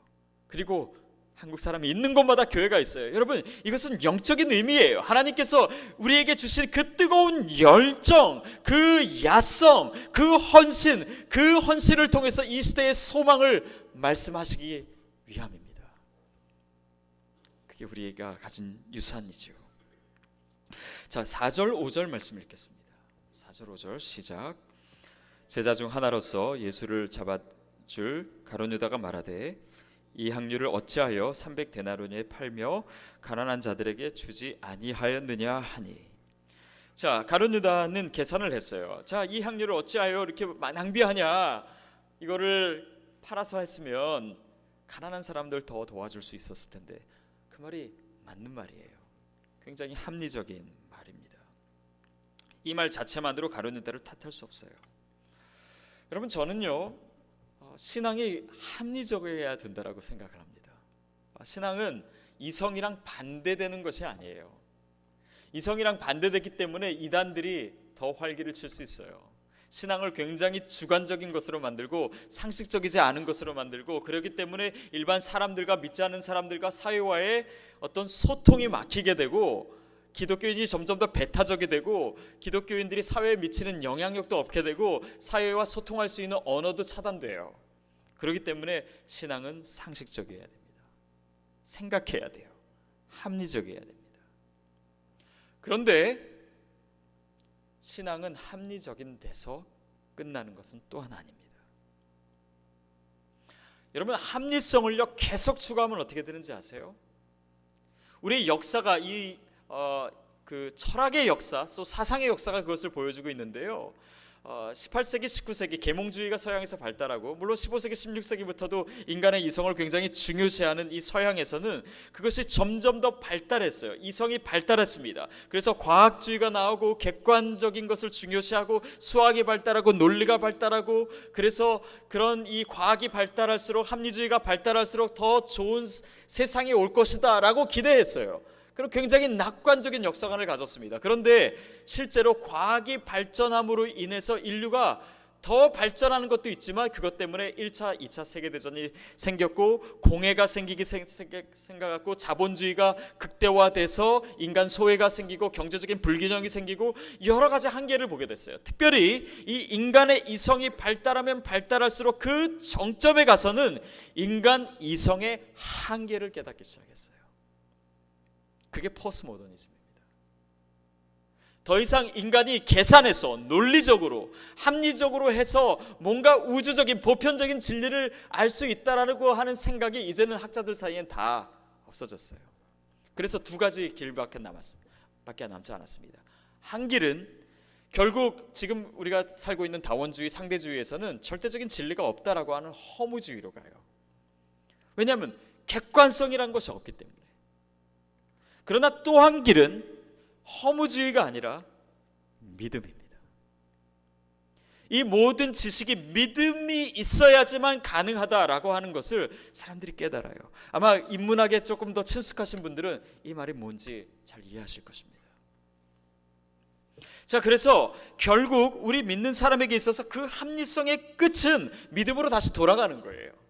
그리고 한국 사람이 있는 곳마다 교회가 있어요. 여러분 이것은 영적인 의미예요. 하나님께서 우리에게 주신 그 뜨거운 열정, 그 야성, 그 헌신을 통해서 이 시대의 소망을 말씀하시기 위함입니다. 그게 우리가 가진 유산이죠. 자, 4절 5절 말씀 읽겠습니다. 4절 5절 시작. 제자 중 하나로서 예수를 잡아줄 가룟 유다가 말하되 이 향유를 어찌하여 300데나리온에 팔며 가난한 자들에게 주지 아니하였느냐 하니. 자, 가룟 유다는 계산을 했어요. 자, 이 향유를 어찌하여 이렇게 낭비하냐, 이거를 팔아서 했으면 가난한 사람들 더 도와줄 수 있었을 텐데. 그 말이 맞는 말이에요. 굉장히 합리적인 말입니다. 이 말 자체만으로 가룟 유다를 탓할 수 없어요. 여러분 저는요, 신앙이 합리적이어야 된다라고 생각을 합니다. 신앙은 이성이랑 반대되는 것이 아니에요. 이성이랑 반대되기 때문에 이단들이 더 활기를 칠 수 있어요. 신앙을 굉장히 주관적인 것으로 만들고 상식적이지 않은 것으로 만들고, 그렇기 때문에 일반 사람들과 믿지 않는 사람들과 사회와의 어떤 소통이 막히게 되고, 기독교인이 점점 더 배타적이 되고, 기독교인들이 사회에 미치는 영향력도 없게 되고, 사회와 소통할 수 있는 언어도 차단돼요. 그렇기 때문에 신앙은 상식적이어야 됩니다. 생각해야 돼요. 합리적이어야 됩니다. 그런데 신앙은 합리적인 데서 끝나는 것은 또한 아닙니다. 여러분 합리성을요 계속 추구하면 어떻게 되는지 아세요? 우리의 역사가 그 철학의 역사, 또 사상의 역사가 그것을 보여주고 있는데요. 18세기, 19세기 계몽주의가 서양에서 발달하고, 물론 15세기, 16세기부터도 인간의 이성을 굉장히 중요시하는 이 서양에서는 그것이 점점 더 발달했어요. 이성이 발달했습니다. 그래서 과학주의가 나오고 객관적인 것을 중요시하고 수학이 발달하고 논리가 발달하고, 그래서 그런 이 과학이 발달할수록, 합리주의가 발달할수록 더 좋은 세상이 올 것이다 라고 기대했어요. 그럼 굉장히 낙관적인 역사관을 가졌습니다. 그런데 실제로 과학이 발전함으로 인해서 인류가 더 발전하는 것도 있지만, 그것 때문에 1차, 2차 세계대전이 생겼고, 공해가 생겨갖고 자본주의가 극대화돼서 인간 소외가 생기고 경제적인 불균형이 생기고 여러 가지 한계를 보게 됐어요. 특별히 이 인간의 이성이 발달하면 발달할수록 그 정점에 가서는 인간 이성의 한계를 깨닫기 시작했어요. 그게 포스트모더니즘입니다. 더 이상 인간이 계산해서 논리적으로 합리적으로 해서 뭔가 우주적인 보편적인 진리를 알 수 있다라고 하는 생각이 이제는 학자들 사이엔 다 없어졌어요. 그래서 두 가지 길밖에 남지 않았습니다. 한 길은 결국 지금 우리가 살고 있는 다원주의, 상대주의에서는 절대적인 진리가 없다라고 하는 허무주의로 가요. 왜냐하면 객관성이란 것이 없기 때문에. 그러나 또 한 길은 허무주의가 아니라 믿음입니다. 이 모든 지식이 믿음이 있어야지만 가능하다라고 하는 것을 사람들이 깨달아요. 아마 인문학에 조금 더 친숙하신 분들은 이 말이 뭔지 잘 이해하실 것입니다. 자, 그래서 결국 우리 믿는 사람에게 있어서 그 합리성의 끝은 믿음으로 다시 돌아가는 거예요.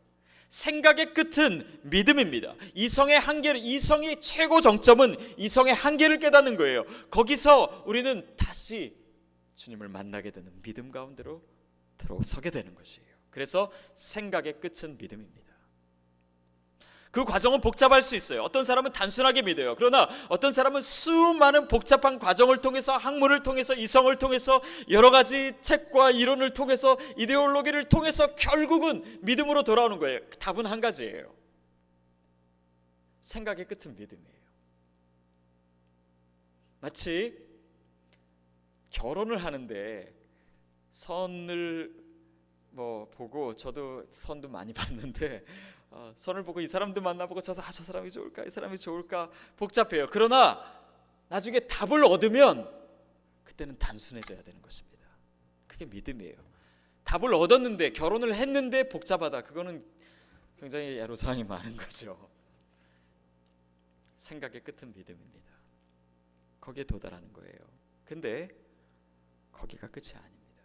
생각의 끝은 믿음입니다. 이성의 한계를, 이성이 최고 정점은 이성의 한계를 깨닫는 거예요. 거기서 우리는 다시 주님을 만나게 되는 믿음 가운데로 들어서게 되는 것이에요. 그래서 생각의 끝은 믿음입니다. 그 과정은 복잡할 수 있어요. 어떤 사람은 단순하게 믿어요. 그러나 어떤 사람은 수많은 복잡한 과정을 통해서, 학문을 통해서, 이성을 통해서, 여러 가지 책과 이론을 통해서, 이데올로기를 통해서 결국은 믿음으로 돌아오는 거예요. 답은 한 가지예요. 생각의 끝은 믿음이에요. 마치 결혼을 하는데 선을 보고, 저도 선도 많이 봤는데 선을 보고 이 사람도 만나보고 저 사람이 좋을까, 이 사람이 좋을까 복잡해요. 그러나 나중에 답을 얻으면 그때는 단순해져야 되는 것입니다. 그게 믿음이에요. 답을 얻었는데, 결혼을 했는데 복잡하다, 그거는 굉장히 애로사항이 많은 거죠. 생각의 끝은 믿음입니다. 거기에 도달하는 거예요. 근데 거기가 끝이 아닙니다.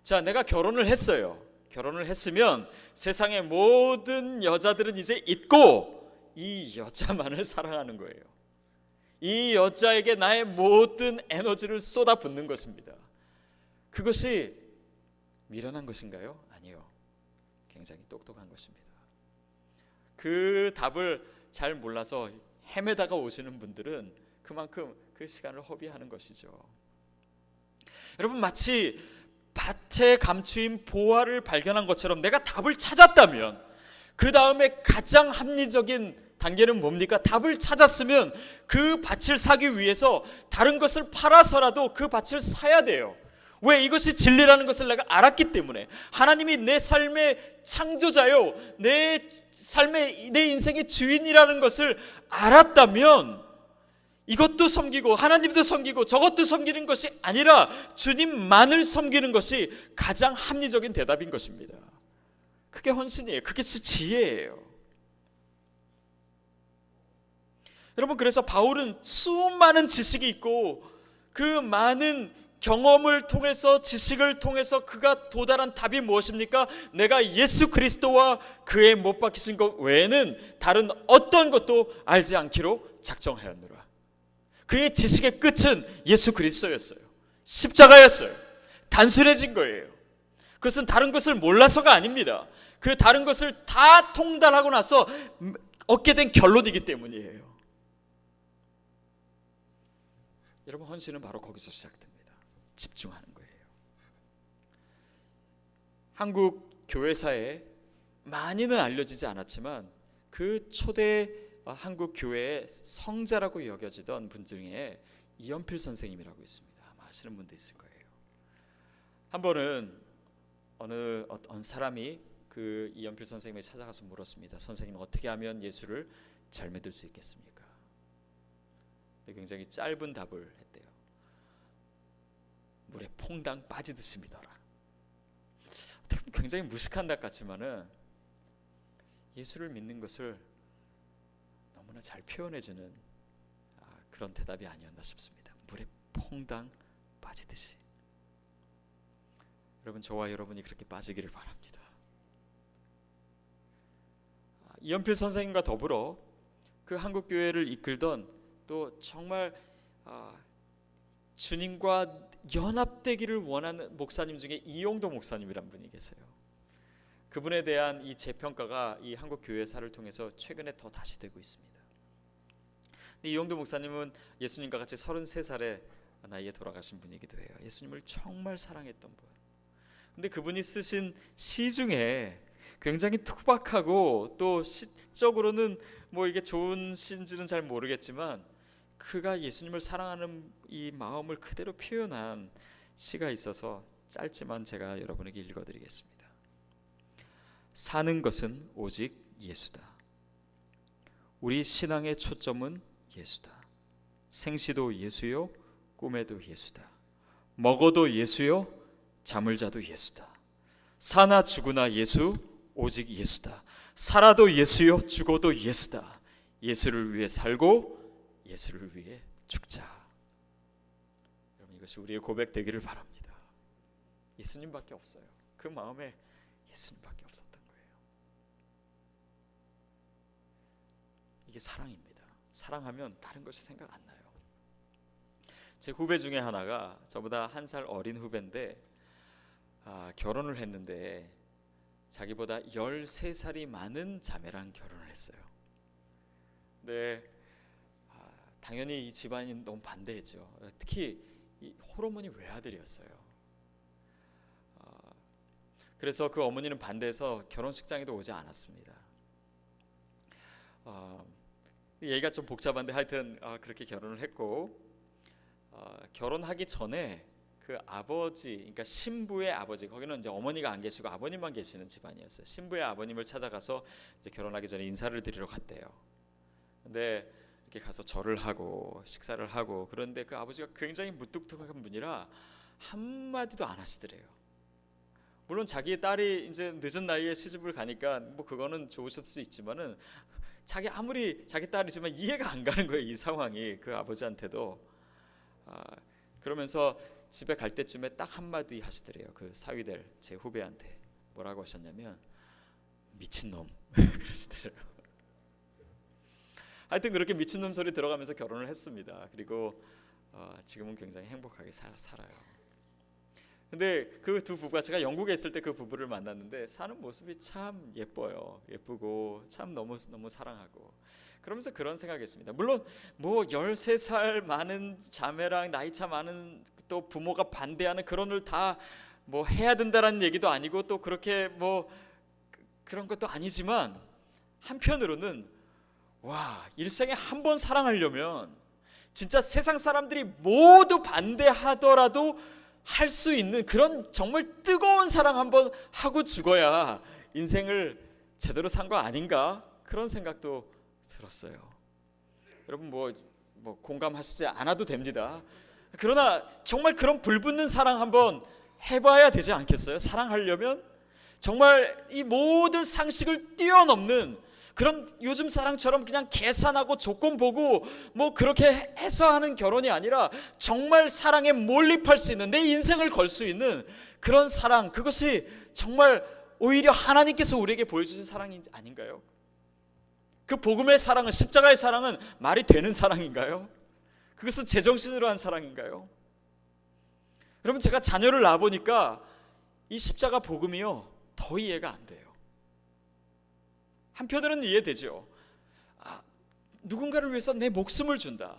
자, 내가 결혼을 했어요. 결혼을 했으면 세상의 모든 여자들은 이제 잊고 이 여자만을 사랑하는 거예요. 이 여자에게 나의 모든 에너지를 쏟아붓는 것입니다. 그것이 미련한 것인가요? 아니요. 굉장히 똑똑한 것입니다. 그 답을 잘 몰라서 헤매다가 오시는 분들은 그만큼 그 시간을 허비하는 것이죠. 여러분, 마치 밭에 감추인 보화를 발견한 것처럼 내가 답을 찾았다면 그 다음에 가장 합리적인 단계는 뭡니까? 답을 찾았으면 그 밭을 사기 위해서 다른 것을 팔아서라도 그 밭을 사야 돼요. 왜? 이것이 진리라는 것을 내가 알았기 때문에. 하나님이 내 삶의 창조자요, 내 삶의, 내 인생의 주인이라는 것을 알았다면 이것도 섬기고 하나님도 섬기고 저것도 섬기는 것이 아니라 주님만을 섬기는 것이 가장 합리적인 대답인 것입니다. 그게 헌신이에요. 그게 지혜예요. 여러분, 그래서 바울은 수많은 지식이 있고 그 많은 경험을 통해서, 지식을 통해서 그가 도달한 답이 무엇입니까? 내가 예수 그리스도와 그의 못 박히신 것 외에는 다른 어떤 것도 알지 않기로 작정하였노라. 그의 지식의 끝은 예수 그리스도였어요. 십자가였어요. 단순해진 거예요. 그것은 다른 것을 몰라서가 아닙니다. 그 다른 것을 다 통달하고 나서 얻게 된 결론이기 때문이에요. 여러분, 헌신은 바로 거기서 시작됩니다. 집중하는 거예요. 한국 교회사에 많이는 알려지지 않았지만 그 초대 한국 교회의 성자라고 여겨지던 분 중에 이연필 선생님이라고 있습니다. 아마 아시는 분도 있을 거예요. 한 번은 어느 사람이 그 이연필 선생님을 찾아가서 물었습니다. 선생님, 어떻게 하면 예수를 잘 믿을 수 있겠습니까? 굉장히 짧은 답을 했대요. 물에 퐁당 빠지듯이 믿어라. 어떻게 보면 굉장히 무식한 답 같지만은 예수를 믿는 것을 너무나 잘 표현해주는 그런 대답이 아니었나 싶습니다. 물에 퐁당 빠지듯이. 여러분, 저와 여러분이 그렇게 빠지기를 바랍니다. 이연필 선생님과 더불어 그 한국교회를 이끌던 또 정말 주님과 연합되기를 원하는 목사님 중에 이용도 목사님이란 분이 계세요. 그분에 대한 이 재평가가 이 한국교회사를 통해서 최근에 더 다시 되고 있습니다. 이용도 목사님은 예수님과 같이 33살의 나이에 돌아가신 분이기도 해요. 예수님을 정말 사랑했던 분. 근데 그분이 쓰신 시 중에 굉장히 투박하고 또 시적으로는 뭐 이게 좋은 시인지는 잘 모르겠지만 그가 예수님을 사랑하는 이 마음을 그대로 표현한 시가 있어서 짧지만 제가 여러분에게 읽어드리겠습니다. 사는 것은 오직 예수다. 우리 신앙의 초점은 예수다. 생시도 예수요, 꿈에도 예수다. 먹어도 예수요, 잠을 자도 예수다. 사나 죽으나 예수, 오직 예수다. 살아도 예수요, 죽어도 예수다. 예수를 위해 살고 예수를 위해 죽자. 여러분, 이것이 우리의 고백 되기를 바랍니다. 예수님밖에 없어요. 그 마음에 예수님밖에 없었던 거예요. 이게 사랑입니다. 사랑하면 다른 것이 생각 안 나요. 제 후배 중에 하나가 저보다 한 살 어린 후배인데 결혼을 했는데 자기보다 13살이 많은 자매랑 결혼을 했어요. 근데 당연히 이 집안이 너무 반대했죠. 특히 이 호르몬이 외아들이었어요. 그래서 그 어머니는 반대해서 결혼식장에도 오지 않았습니다. 얘기가 좀 복잡한데 하여튼 그렇게 결혼을 했고 결혼하기 전에 그 아버지, 그러니까 신부의 아버지, 거기는 이제 어머니가 안 계시고 아버님만 계시는 집안이었어요. 신부의 아버님을 찾아가서 이제 결혼하기 전에 인사를 드리러 갔대요. 근데 이렇게 가서 절을 하고 식사를 하고 그런데 그 아버지가 굉장히 무뚝뚝한 분이라 한마디도 안 하시더래요. 물론 자기 딸이 이제 늦은 나이에 시집을 가니까 뭐 그거는 좋으실 수 있지만은 아무리 자기 딸이지만 이해가 안 가는 거예요. 이 상황이 그 아버지한테도. 그러면서 집에 갈 때쯤에 딱 한마디 하시더래요. 그 사위될 제 후배한테 뭐라고 하셨냐면 미친놈 그러시더래요. 하여튼 그렇게 미친놈 소리 들어가면서 결혼을 했습니다. 그리고 지금은 굉장히 행복하게 살아요. 근데 그 두 부부가 제가 영국에 있을 때 그 부부를 만났는데 사는 모습이 참 예뻐요. 예쁘고 참 너무 사랑하고 그러면서 그런 생각했습니다. 물론 뭐 13살 많은 자매랑 나이차 많은 또 부모가 반대하는 그런 걸 다 뭐 해야 된다라는 얘기도 아니고 또 그렇게 뭐 그런 것도 아니지만 한편으로는 와, 일생에 한 번 사랑하려면 진짜 세상 사람들이 모두 반대하더라도 할 수 있는 그런 정말 뜨거운 사랑 한번 하고 죽어야 인생을 제대로 산 거 아닌가 그런 생각도 들었어요. 여러분 뭐 공감하시지 않아도 됩니다. 그러나 정말 그런 불붙는 사랑 한번 해봐야 되지 않겠어요? 사랑하려면 정말 이 모든 상식을 뛰어넘는 그런 요즘 사랑처럼 그냥 계산하고 조건 보고 뭐 그렇게 해서 하는 결혼이 아니라 정말 사랑에 몰입할 수 있는 내 인생을 걸 수 있는 그런 사랑, 그것이 정말 오히려 하나님께서 우리에게 보여주신 사랑이 아닌가요? 그 복음의 사랑은, 십자가의 사랑은 말이 되는 사랑인가요? 그것은 제정신으로 한 사랑인가요? 여러분 제가 자녀를 낳아보니까 이 십자가 복음이요 더 이해가 안 돼요. 한편으로는 이해되죠. 누군가를 위해서 내 목숨을 준다.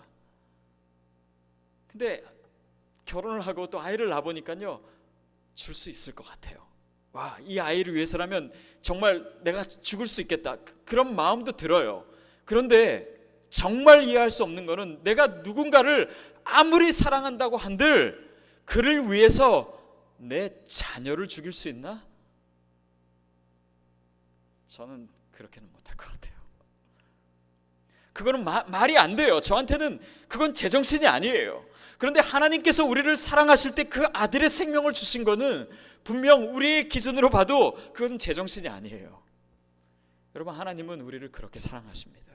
근데 결혼을 하고 또 아이를 낳아보니까요 줄 수 있을 것 같아요. 와, 이 아이를 위해서라면 정말 내가 죽을 수 있겠다 그런 마음도 들어요. 그런데 정말 이해할 수 없는 것은 내가 누군가를 아무리 사랑한다고 한들 그를 위해서 내 자녀를 죽일 수 있나? 저는 그렇게는 못할 것 같아요. 그거는 말이 안 돼요. 저한테는 그건 제정신이 아니에요. 그런데 하나님께서 우리를 사랑하실 때 그 아들의 생명을 주신 거는 분명 우리의 기준으로 봐도 그것은 제정신이 아니에요. 여러분, 하나님은 우리를 그렇게 사랑하십니다.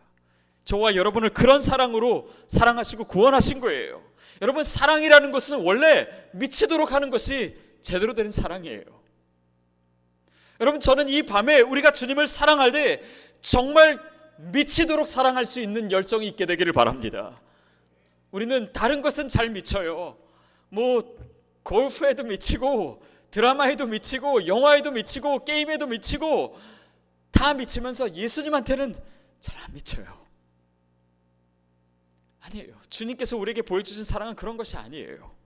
저와 여러분을 그런 사랑으로 사랑하시고 구원하신 거예요. 여러분, 사랑이라는 것은 원래 미치도록 하는 것이 제대로 된 사랑이에요. 여러분, 저는 이 밤에 우리가 주님을 사랑할 때 정말 미치도록 사랑할 수 있는 열정이 있게 되기를 바랍니다. 우리는 다른 것은 잘 미쳐요. 골프에도 미치고 드라마에도 미치고 영화에도 미치고 게임에도 미치고 다 미치면서 예수님한테는 잘 안 미쳐요. 아니에요. 주님께서 우리에게 보여주신 사랑은 그런 것이 아니에요.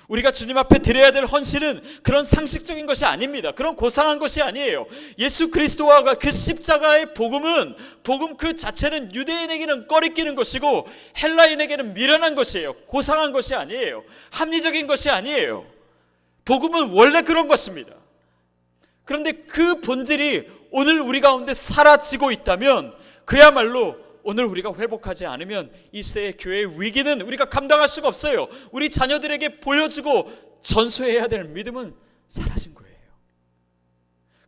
우리가 주님 앞에 드려야 될 헌신은 그런 상식적인 것이 아닙니다. 그런 고상한 것이 아니에요. 예수 그리스도와 그 십자가의 복음은, 복음 그 자체는 유대인에게는 꺼리끼는 것이고 헬라인에게는 미련한 것이에요. 고상한 것이 아니에요. 합리적인 것이 아니에요. 복음은 원래 그런 것입니다. 그런데 그 본질이 오늘 우리 가운데 사라지고 있다면, 그야말로 오늘 우리가 회복하지 않으면 이 시대의 교회의 위기는 우리가 감당할 수가 없어요. 우리 자녀들에게 보여주고 전수해야 될 믿음은 사라진 거예요.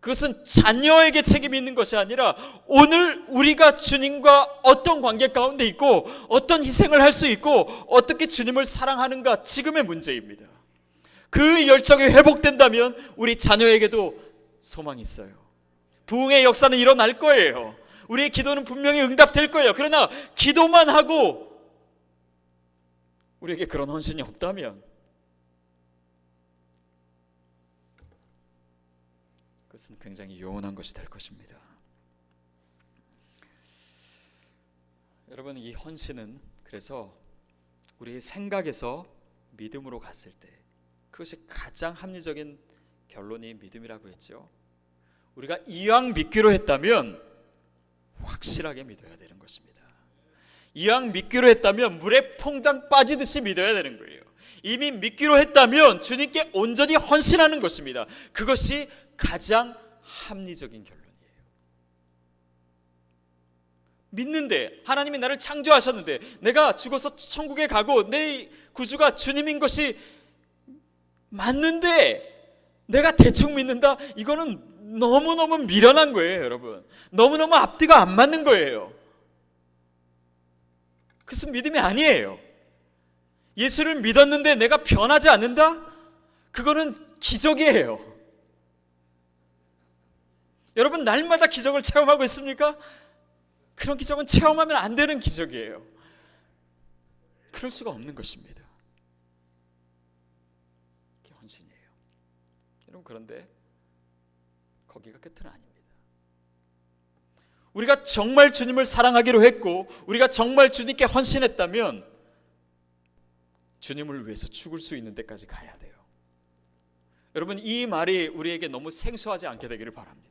그것은 자녀에게 책임이 있는 것이 아니라 오늘 우리가 주님과 어떤 관계 가운데 있고 어떤 희생을 할 수 있고 어떻게 주님을 사랑하는가, 지금의 문제입니다. 그 열정이 회복된다면 우리 자녀에게도 소망이 있어요. 부흥의 역사는 일어날 거예요. 우리의 기도는 분명히 응답될 거예요. 그러나 기도만 하고 우리에게 그런 헌신이 없다면 그것은 굉장히 요원한 것이 될 것입니다. 여러분, 이 헌신은 그래서 우리의 생각에서 믿음으로 갔을 때 그것이 가장 합리적인 결론이 믿음이라고 했죠. 우리가 이왕 믿기로 했다면 확실하게 믿어야 되는 것입니다. 이왕 믿기로 했다면 물에 퐁당 빠지듯이 믿어야 되는 거예요. 이미 믿기로 했다면 주님께 온전히 헌신하는 것입니다. 그것이 가장 합리적인 결론이에요. 믿는데, 하나님이 나를 창조하셨는데 내가 죽어서 천국에 가고 내 구주가 주님인 것이 맞는데 내가 대충 믿는다? 이거는 너무너무 미련한 거예요, 여러분. 너무너무 앞뒤가 안 맞는 거예요. 그것은 믿음이 아니에요. 예수를 믿었는데 내가 변하지 않는다? 그거는 기적이에요. 여러분, 날마다 기적을 체험하고 있습니까? 그런 기적은 체험하면 안 되는 기적이에요. 그럴 수가 없는 것입니다. 그게 헌신이에요. 여러분, 그런데 거기가 끝은 아닙니다. 우리가 정말 주님을 사랑하기로 했고 우리가 정말 주님께 헌신했다면 주님을 위해서 죽을 수 있는 데까지 가야 돼요. 여러분, 이 말이 우리에게 너무 생소하지 않게 되기를 바랍니다.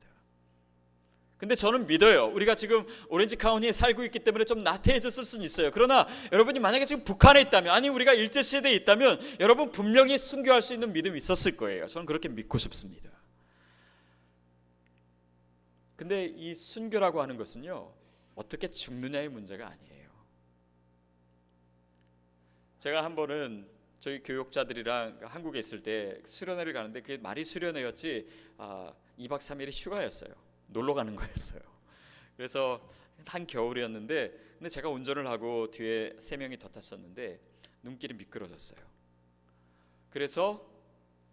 근데 저는 믿어요. 우리가 지금 오렌지 카운티에 살고 있기 때문에 좀 나태해졌을 수는 있어요. 그러나 여러분이 만약에 지금 북한에 있다면, 아니 우리가 일제시대에 있다면 여러분 분명히 순교할 수 있는 믿음이 있었을 거예요. 저는 그렇게 믿고 싶습니다. 근데 이 순교라고 하는 것은요, 어떻게 죽느냐의 문제가 아니에요. 제가 한 번은 저희 교육자들이랑 한국에 있을 때 수련회를 가는데 그게 말이 수련회였지 2박 3일이 휴가였어요. 놀러 가는 거였어요. 그래서 한 겨울이었는데, 근데 제가 운전을 하고 뒤에 3명이 더 탔었는데 눈길이 미끄러졌어요. 그래서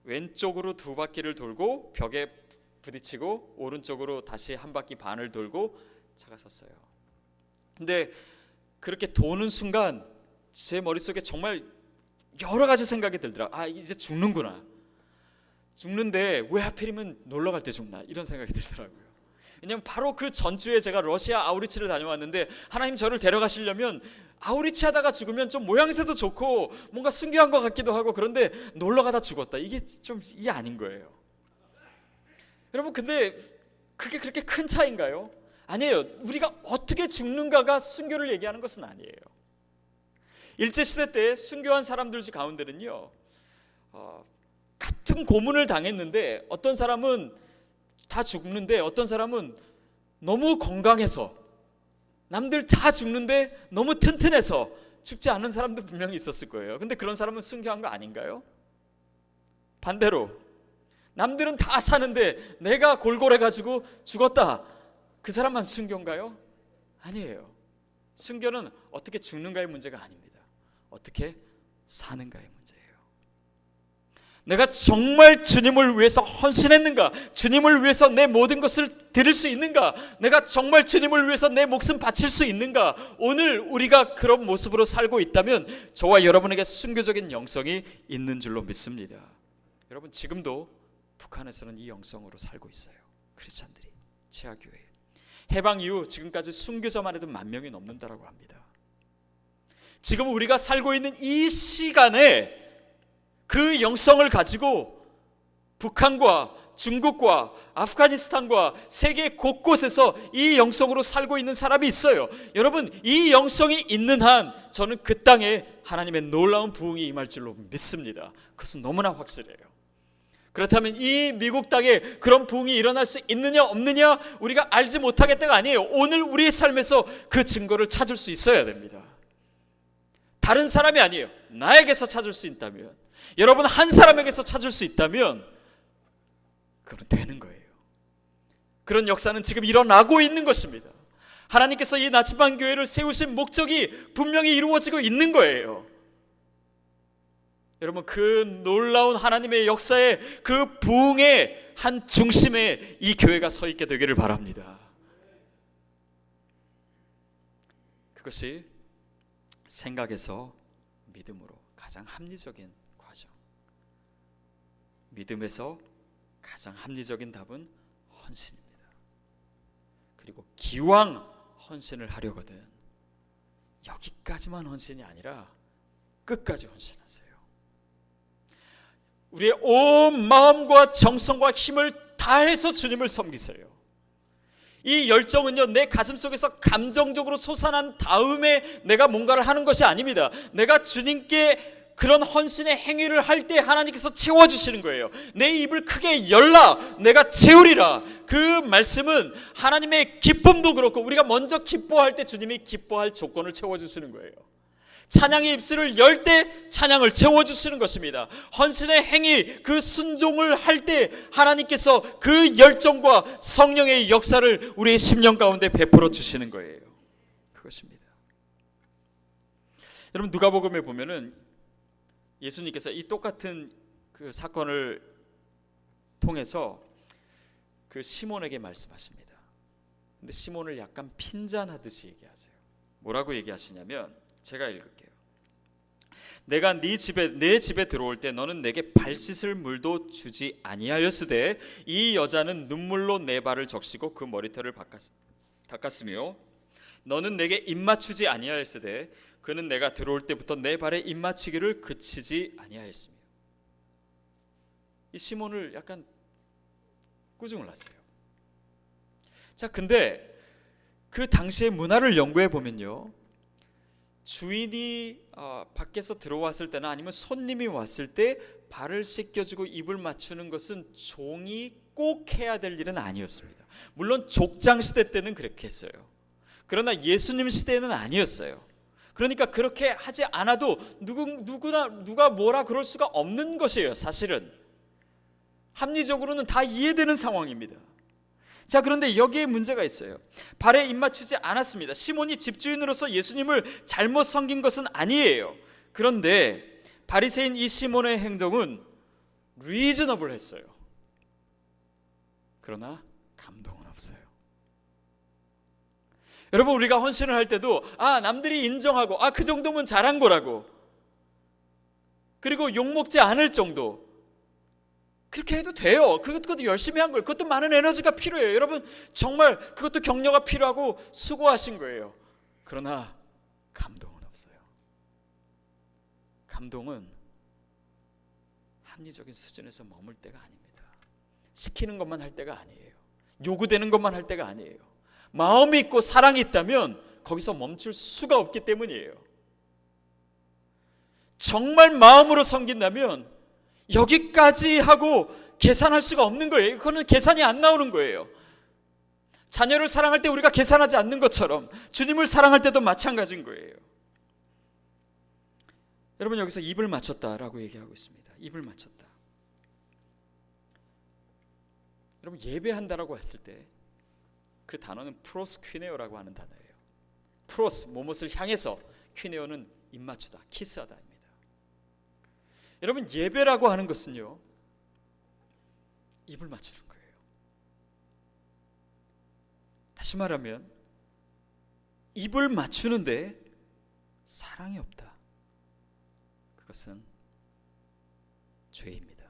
왼쪽으로 2바퀴를 돌고 벽에 부딪히고 오른쪽으로 다시 한 바퀴 반을 돌고 차가 섰어요. 근데 그렇게 도는 순간 제 머릿속에 정말 여러 가지 생각이 들더라고요. 이제 죽는구나. 죽는데 왜 하필이면 놀러 갈 때 죽나, 이런 생각이 들더라고요. 왜냐하면 바로 그 전주에 제가 러시아 아우리치를 다녀왔는데 하나님 저를 데려가시려면 아우리치 하다가 죽으면 좀 모양새도 좋고 뭔가 순교한 것 같기도 하고, 그런데 놀러 가다 죽었다, 이게 아닌 거예요. 여러분, 근데 그게 그렇게 큰 차이인가요? 아니에요. 우리가 어떻게 죽는가가 순교를 얘기하는 것은 아니에요. 일제시대 때 순교한 사람들 가운데는요, 같은 고문을 당했는데 어떤 사람은 다 죽는데 어떤 사람은 너무 건강해서, 남들 다 죽는데 너무 튼튼해서 죽지 않은 사람도 분명히 있었을 거예요. 근데 그런 사람은 순교한 거 아닌가요? 반대로 남들은 다 사는데 내가 골골해가지고 죽었다, 그 사람만 순교인가요? 아니에요. 순교는 어떻게 죽는가의 문제가 아닙니다. 어떻게 사는가의 문제예요. 내가 정말 주님을 위해서 헌신했는가? 주님을 위해서 내 모든 것을 드릴 수 있는가? 내가 정말 주님을 위해서 내 목숨 바칠 수 있는가? 오늘 우리가 그런 모습으로 살고 있다면 저와 여러분에게 순교적인 영성이 있는 줄로 믿습니다. 여러분, 지금도 북한에서는 이 영성으로 살고 있어요. 크리스찬들이, 치아교회. 해방 이후 지금까지 순교자만 해도 10,000명이 넘는다고 합니다. 지금 우리가 살고 있는 이 시간에 그 영성을 가지고 북한과 중국과 아프가니스탄과 세계 곳곳에서 이 영성으로 살고 있는 사람이 있어요. 여러분, 이 영성이 있는 한 저는 그 땅에 하나님의 놀라운 부흥이 임할 줄로 믿습니다. 그것은 너무나 확실해요. 그렇다면 이 미국 땅에 그런 부흥이 일어날 수 있느냐 없느냐 우리가 알지 못하겠다가 아니에요. 오늘 우리의 삶에서 그 증거를 찾을 수 있어야 됩니다. 다른 사람이 아니에요. 나에게서 찾을 수 있다면, 여러분 한 사람에게서 찾을 수 있다면 그건 되는 거예요. 그런 역사는 지금 일어나고 있는 것입니다. 하나님께서 이 나침반 교회를 세우신 목적이 분명히 이루어지고 있는 거예요. 여러분, 그 놀라운 하나님의 역사의 그 부흥의 한 중심에 이 교회가 서 있게 되기를 바랍니다. 그것이 생각에서 믿음으로 가장 합리적인 과정, 믿음에서 가장 합리적인 답은 헌신입니다. 그리고 기왕 헌신을 하려거든 여기까지만 헌신이 아니라 끝까지 헌신하세요. 우리의 온 마음과 정성과 힘을 다해서 주님을 섬기세요. 이 열정은요, 내 가슴속에서 감정적으로 솟아난 다음에 내가 뭔가를 하는 것이 아닙니다. 내가 주님께 그런 헌신의 행위를 할 때 하나님께서 채워주시는 거예요. 내 입을 크게 열라 내가 채우리라. 그 말씀은 하나님의 기쁨도 그렇고 우리가 먼저 기뻐할 때 주님이 기뻐할 조건을 채워주시는 거예요. 찬양의 입술을 열 때 찬양을 채워주시는 것입니다. 헌신의 행위, 그 순종을 할 때 하나님께서 그 열정과 성령의 역사를 우리의 심령 가운데 베풀어 주시는 거예요. 그것입니다. 여러분, 누가복음에 보면은 예수님께서 이 똑같은 그 사건을 통해서 그 시몬에게 말씀하십니다. 근데 시몬을 약간 핀잔하듯이 얘기하세요. 뭐라고 얘기하시냐면, 제가 읽을게요. 내가 내 집에 들어올 때 너는 내게 발 씻을 물도 주지 아니하였으되 이 여자는 눈물로 내 발을 적시고 그 머리털을 닦았으며 너는 내게 입 맞추지 아니하였으되 그는 내가 들어올 때부터 내 발에 입 맞추기를 그치지 아니하였으며. 이 시몬을 약간 꾸중을 하세요. 자, 근데 그 당시의 문화를 연구해 보면요, 주인이 밖에서 들어왔을 때나 아니면 손님이 왔을 때 발을 씻겨주고 입을 맞추는 것은 종이 꼭 해야 될 일은 아니었습니다. 물론 족장 시대 때는 그렇게 했어요. 그러나 예수님 시대에는 아니었어요. 그러니까 그렇게 하지 않아도 누가 뭐라 그럴 수가 없는 것이에요. 사실은 합리적으로는 다 이해되는 상황입니다. 자, 그런데 여기에 문제가 있어요. 발에 입 맞추지 않았습니다. 시몬이 집주인으로서 예수님을 잘못 섬긴 것은 아니에요. 그런데 바리새인 이 시몬의 행동은 리즈너블 했어요. 그러나 감동은 없어요. 여러분, 우리가 헌신을 할 때도 남들이 인정하고 그 정도면 잘한 거라고, 그리고 욕먹지 않을 정도, 그렇게 해도 돼요. 그것도 열심히 한 거예요. 그것도 많은 에너지가 필요해요. 여러분, 정말 그것도 격려가 필요하고 수고하신 거예요. 그러나 감동은 없어요. 감동은 합리적인 수준에서 머물 때가 아닙니다. 시키는 것만 할 때가 아니에요. 요구되는 것만 할 때가 아니에요. 마음이 있고 사랑이 있다면 거기서 멈출 수가 없기 때문이에요. 정말 마음으로 섬긴다면 여기까지 하고 계산할 수가 없는 거예요. 그거는 계산이 안 나오는 거예요. 자녀를 사랑할 때 우리가 계산하지 않는 것처럼 주님을 사랑할 때도 마찬가지인 거예요. 여러분, 여기서 입을 맞췄다라고 얘기하고 있습니다. 입을 맞췄다. 여러분, 예배한다라고 했을 때 그 단어는 프로스퀴네오라고 하는 단어예요. 프로스, 무엇을 향해서, 퀴네오는 입 맞추다, 키스하다입니다. 여러분, 예배라고 하는 것은요, 입을 맞추는 거예요. 다시 말하면 입을 맞추는데 사랑이 없다. 그것은 죄입니다.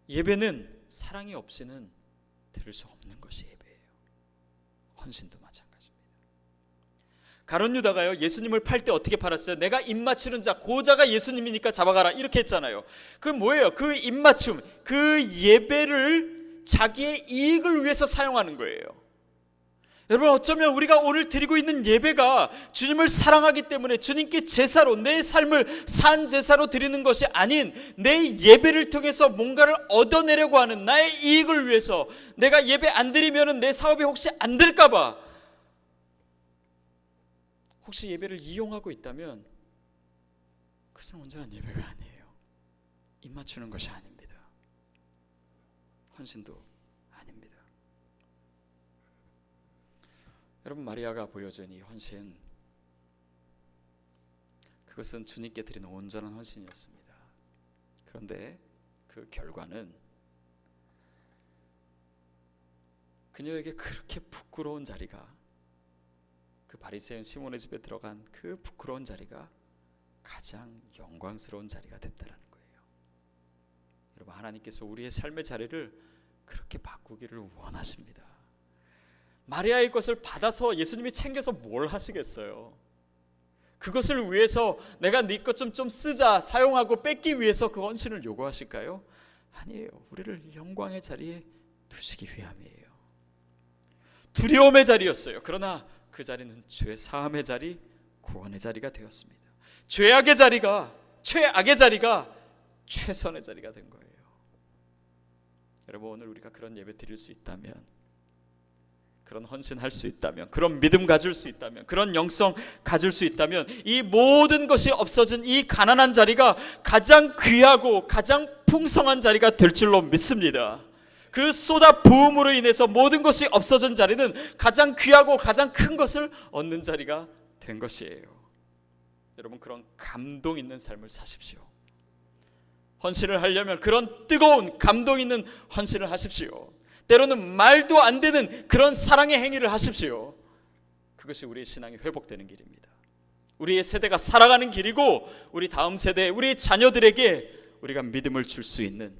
예배는 사랑이 없이는 들을 수 없는 것이 예배예요. 헌신도 마찬가지입니다. 가룟 유다가요, 예수님을 팔 때 어떻게 팔았어요? 내가 입맞추는 자, 고자가 예수님이니까 잡아가라, 이렇게 했잖아요. 그 뭐예요? 그 입맞춤, 그 예배를 자기의 이익을 위해서 사용하는 거예요. 여러분, 어쩌면 우리가 오늘 드리고 있는 예배가 주님을 사랑하기 때문에 주님께 제사로, 내 삶을 산 제사로 드리는 것이 아닌 내 예배를 통해서 뭔가를 얻어내려고 하는 나의 이익을 위해서, 내가 예배 안 드리면 내 사업이 혹시 안 될까 봐 혹시 예배를 이용하고 있다면 그것은 온전한 예배가 아니에요. 입 맞추는 것이 아닙니다. 헌신도 아닙니다. 여러분, 마리아가 보여준 이 헌신, 그것은 주님께 드린 온전한 헌신이었습니다. 그런데 그 결과는 그녀에게 그렇게 부끄러운 자리가, 그 바리새인 시몬의 집에 들어간 그 부끄러운 자리가 가장 영광스러운 자리가 됐다는 거예요. 여러분, 하나님께서 우리의 삶의 자리를 그렇게 바꾸기를 원하십니다. 마리아의 것을 받아서 예수님이 챙겨서 뭘 하시겠어요? 그것을 위해서 내가 네 것 좀 쓰자, 사용하고 뺏기 위해서 그 헌신을 요구하실까요? 아니에요. 우리를 영광의 자리에 두시기 위함이에요. 두려움의 자리였어요. 그러나 그 자리는 죄 사함의 자리, 구원의 자리가 되었습니다. 죄악의 자리가, 최악의 자리가 최선의 자리가 된 거예요. 여러분, 오늘 우리가 그런 예배 드릴 수 있다면, 그런 헌신할 수 있다면, 그런 믿음 가질 수 있다면, 그런 영성 가질 수 있다면, 이 모든 것이 없어진 이 가난한 자리가 가장 귀하고 가장 풍성한 자리가 될 줄로 믿습니다. 그 쏟아 부음으로 인해서 모든 것이 없어진 자리는 가장 귀하고 가장 큰 것을 얻는 자리가 된 것이에요. 여러분, 그런 감동 있는 삶을 사십시오. 헌신을 하려면 그런 뜨거운 감동 있는 헌신을 하십시오. 때로는 말도 안 되는 그런 사랑의 행위를 하십시오. 그것이 우리의 신앙이 회복되는 길입니다. 우리의 세대가 살아가는 길이고, 우리 다음 세대, 우리 자녀들에게 우리가 믿음을 줄 수 있는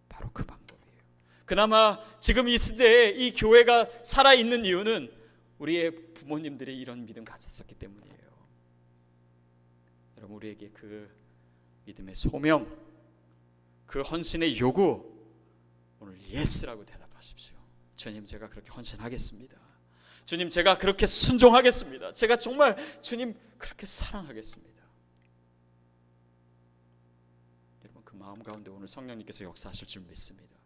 바로 그 방법이에요. 그나마 지금 이 시대에 이 교회가 살아있는 이유는 우리의 부모님들이 이런 믿음 가졌었기 때문이에요. 여러분, 우리에게 그 믿음의 소명, 그 헌신의 요구, 오늘 예스라고 대답하십시오. 주님, 제가 그렇게 헌신하겠습니다. 주님, 제가 그렇게 순종하겠습니다. 제가 정말 주님 그렇게 사랑하겠습니다. 여러분, 그 마음 가운데 오늘 성령님께서 역사하실 줄 믿습니다.